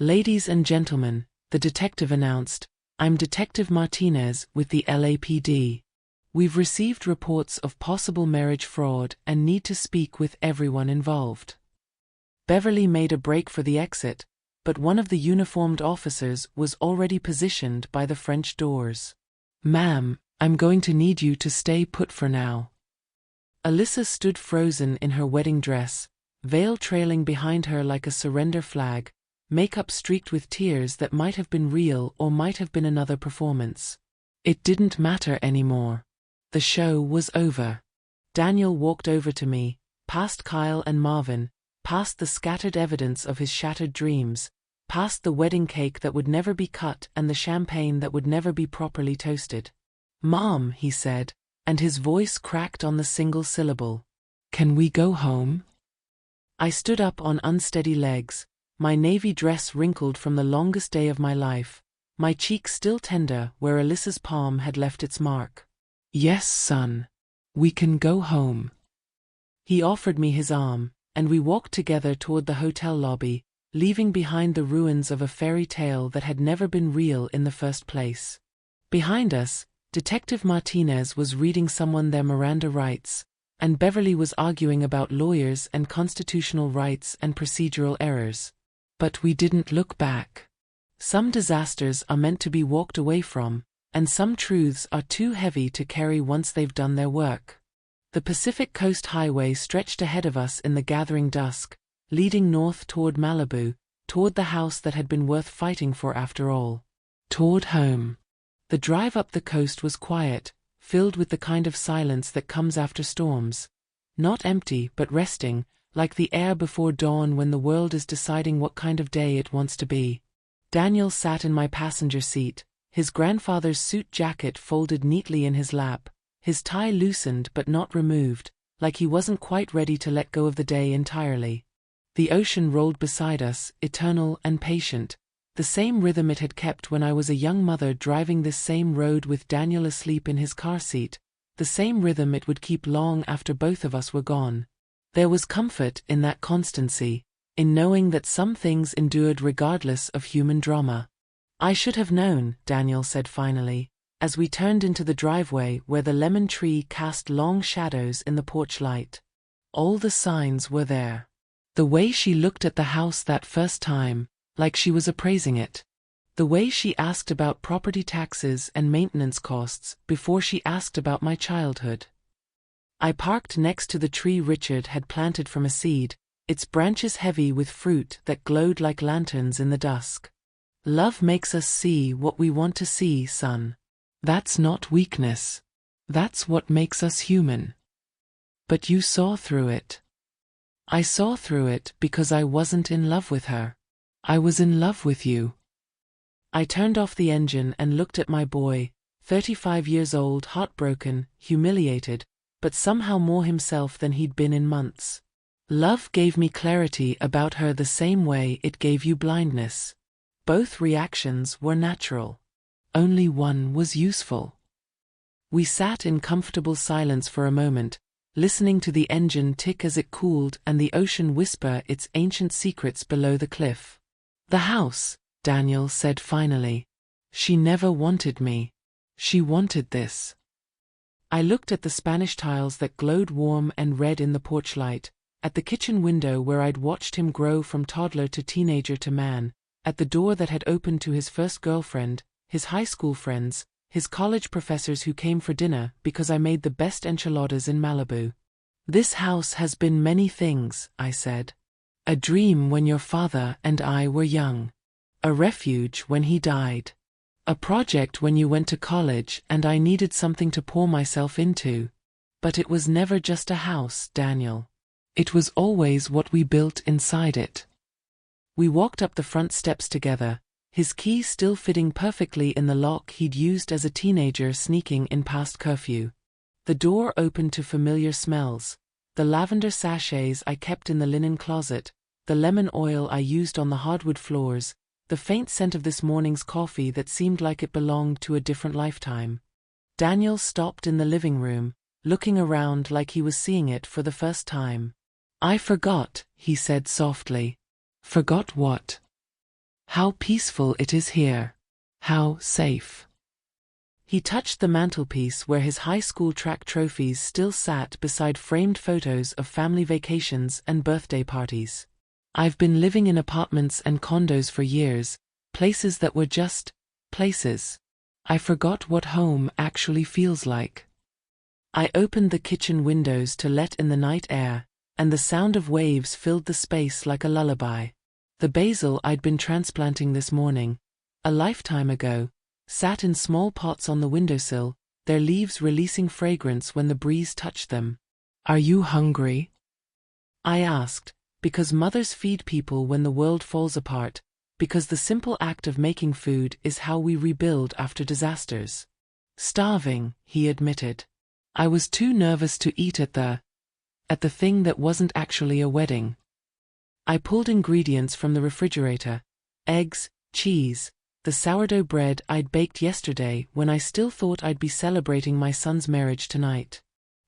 Ladies and gentlemen, the detective announced, I'm Detective Martinez with the LAPD. We've received reports of possible marriage fraud and need to speak with everyone involved. Beverly made a break for the exit, but one of the uniformed officers was already positioned by the French doors. Ma'am, I'm going to need you to stay put for now. Alyssa stood frozen in her wedding dress, veil trailing behind her like a surrender flag, makeup streaked with tears that might have been real or might have been another performance. It didn't matter anymore. The show was over. Daniel walked over to me, past Kyle and Marvin, past the scattered evidence of his shattered dreams, past the wedding cake that would never be cut and the champagne that would never be properly toasted. "Mom," he said, and his voice cracked on the single syllable. "Can we go home?" I stood up on unsteady legs, my navy dress wrinkled from the longest day of my life, my cheek still tender where Alyssa's palm had left its mark. "Yes, son. We can go home." He offered me his arm, and we walked together toward the hotel lobby, leaving behind the ruins of a fairy tale that had never been real in the first place. Behind us, Detective Martinez was reading someone their Miranda rights, and Beverly was arguing about lawyers and constitutional rights and procedural errors. But we didn't look back. Some disasters are meant to be walked away from, and some truths are too heavy to carry once they've done their work. The Pacific Coast Highway stretched ahead of us in the gathering dusk, leading north toward Malibu, toward the house that had been worth fighting for after all. Toward home. The drive up the coast was quiet, filled with the kind of silence that comes after storms. Not empty but resting, like the air before dawn when the world is deciding what kind of day it wants to be. Daniel sat in my passenger seat, his grandfather's suit jacket folded neatly in his lap, his tie loosened but not removed, like he wasn't quite ready to let go of the day entirely. The ocean rolled beside us, eternal and patient, the same rhythm it had kept when I was a young mother driving this same road with Daniel asleep in his car seat, the same rhythm it would keep long after both of us were gone. There was comfort in that constancy, in knowing that some things endured regardless of human drama. "I should have known," Daniel said finally, as we turned into the driveway where the lemon tree cast long shadows in the porch light. All the signs were there. The way she looked at the house that first time, like she was appraising it. The way she asked about property taxes and maintenance costs before she asked about my childhood. I parked next to the tree Richard had planted from a seed, its branches heavy with fruit that glowed like lanterns in the dusk. "Love makes us see what we want to see, son. That's not weakness. That's what makes us human. But you saw through it." "I saw through it because I wasn't in love with her. I was in love with you." I turned off the engine and looked at my boy, 35 years old, heartbroken, humiliated, but somehow more himself than he'd been in months. Love gave me clarity about her the same way it gave you blindness. Both reactions were natural. Only one was useful. We sat in comfortable silence for a moment, listening to the engine tick as it cooled and the ocean whisper its ancient secrets below the cliff. "The house," Daniel said finally. "She never wanted me. She wanted this." I looked at the Spanish tiles that glowed warm and red in the porch light, at the kitchen window where I'd watched him grow from toddler to teenager to man, at the door that had opened to his first girlfriend, his high school friends, his college professors who came for dinner because I made the best enchiladas in Malibu. "This house has been many things," I said. "A dream when your father and I were young. A refuge when he died. A project when you went to college and I needed something to pour myself into. But it was never just a house, Daniel. It was always what we built inside it." We walked up the front steps together, his key still fitting perfectly in the lock he'd used as a teenager sneaking in past curfew. The door opened to familiar smells, the lavender sachets I kept in the linen closet, the lemon oil I used on the hardwood floors, the faint scent of this morning's coffee that seemed like it belonged to a different lifetime. Daniel stopped in the living room, looking around like he was seeing it for the first time. "I forgot," he said softly. "Forgot what?" "How peaceful it is here. How safe." He touched the mantelpiece where his high school track trophies still sat beside framed photos of family vacations and birthday parties. "I've been living in apartments and condos for years, places that were just places. I forgot what home actually feels like." I opened the kitchen windows to let in the night air, and the sound of waves filled the space like a lullaby. The basil I'd been transplanting this morning, a lifetime ago, sat in small pots on the windowsill, their leaves releasing fragrance when the breeze touched them. "Are you hungry?" I asked, because mothers feed people when the world falls apart, because the simple act of making food is how we rebuild after disasters. "Starving," he admitted. I was too nervous to eat at the thing that wasn't actually a wedding. I pulled ingredients from the refrigerator: eggs, cheese, the sourdough bread I'd baked yesterday when I still thought I'd be celebrating my son's marriage tonight.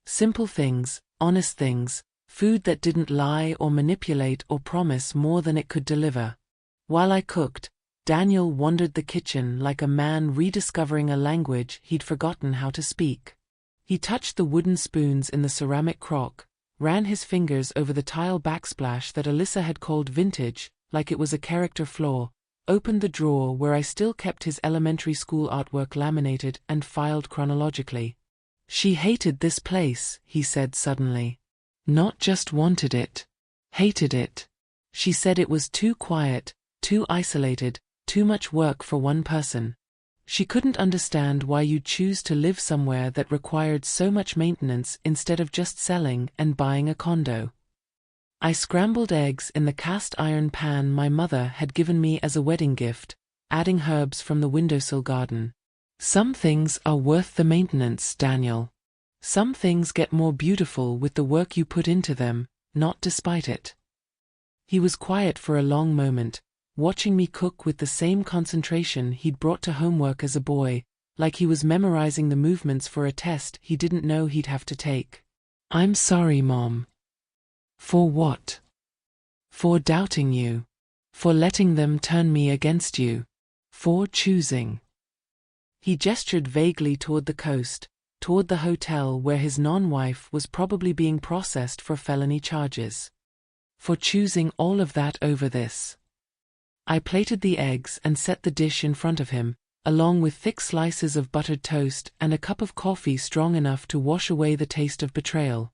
Simple things, honest things, food that didn't lie or manipulate or promise more than it could deliver. While I cooked, Daniel wandered the kitchen like a man rediscovering a language he'd forgotten how to speak. He touched the wooden spoons in the ceramic crock, ran his fingers over the tile backsplash that Alyssa had called vintage, like it was a character flaw, opened the drawer where I still kept his elementary school artwork laminated and filed chronologically. "She hated this place," he said suddenly. "Not just wanted it. Hated it. She said it was too quiet, too isolated, too much work for one person. She couldn't understand why you'd choose to live somewhere that required so much maintenance instead of just selling and buying a condo." I scrambled eggs in the cast iron pan my mother had given me as a wedding gift, adding herbs from the windowsill garden. "Some things are worth the maintenance, Daniel. Some things get more beautiful with the work you put into them, not despite it." He was quiet for a long moment, watching me cook with the same concentration he'd brought to homework as a boy, like he was memorizing the movements for a test he didn't know he'd have to take. "I'm sorry, Mom." "For what?" "For doubting you. For letting them turn me against you. For choosing." He gestured vaguely toward the coast, toward the hotel where his non-wife was probably being processed for felony charges. "For choosing all of that over this." I plated the eggs and set the dish in front of him, along with thick slices of buttered toast and a cup of coffee strong enough to wash away the taste of betrayal.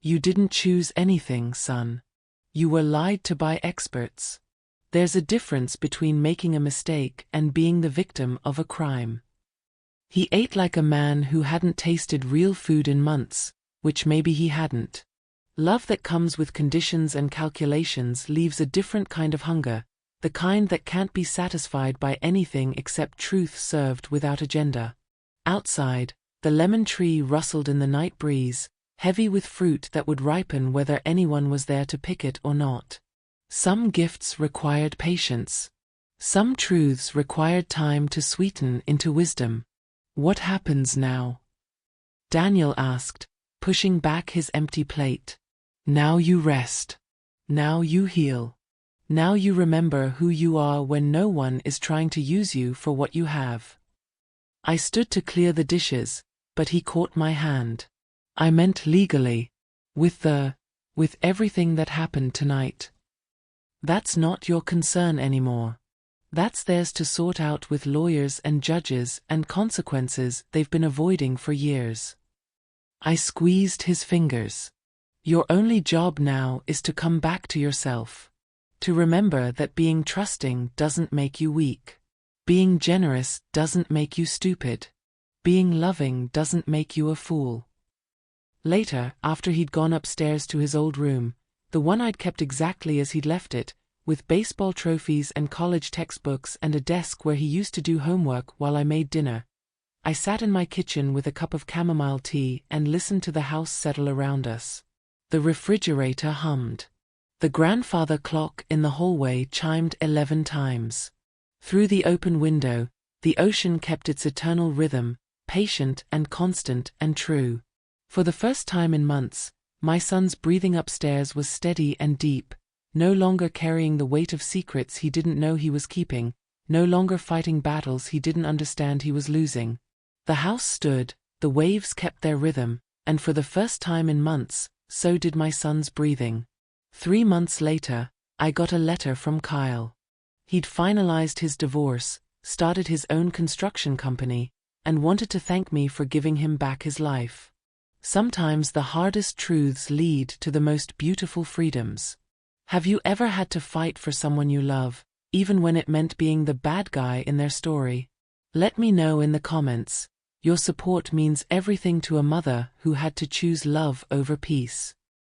"You didn't choose anything, son. You were lied to by experts. There's a difference between making a mistake and being the victim of a crime." He ate like a man who hadn't tasted real food in months, which maybe he hadn't. Love that comes with conditions and calculations leaves a different kind of hunger, the kind that can't be satisfied by anything except truth served without agenda. Outside, the lemon tree rustled in the night breeze, heavy with fruit that would ripen whether anyone was there to pick it or not. Some gifts required patience. Some truths required time to sweeten into wisdom. "What happens now?" Daniel asked, pushing back his empty plate. "Now you rest. Now you heal. Now you remember who you are when no one is trying to use you for what you have." I stood to clear the dishes, but he caught my hand. "I meant legally. With everything that happened tonight. That's not your concern anymore. That's theirs to sort out with lawyers and judges and consequences they've been avoiding for years." I squeezed his fingers. "Your only job now is to come back to yourself. To remember that being trusting doesn't make you weak. Being generous doesn't make you stupid. Being loving doesn't make you a fool." Later, after he'd gone upstairs to his old room, the one I'd kept exactly as he'd left it, with baseball trophies and college textbooks and a desk where he used to do homework while I made dinner, I sat in my kitchen with a cup of chamomile tea and listened to the house settle around us. The refrigerator hummed. The grandfather clock in the hallway chimed 11 times. Through the open window, the ocean kept its eternal rhythm, patient and constant and true. For the first time in months, my son's breathing upstairs was steady and deep, no longer carrying the weight of secrets he didn't know he was keeping, no longer fighting battles he didn't understand he was losing. The house stood, the waves kept their rhythm, and for the first time in months, so did my son's breathing. 3 months later, I got a letter from Kyle. He'd finalized his divorce, started his own construction company, and wanted to thank me for giving him back his life. Sometimes the hardest truths lead to the most beautiful freedoms. Have you ever had to fight for someone you love, even when it meant being the bad guy in their story? Let me know in the comments. Your support means everything to a mother who had to choose love over peace.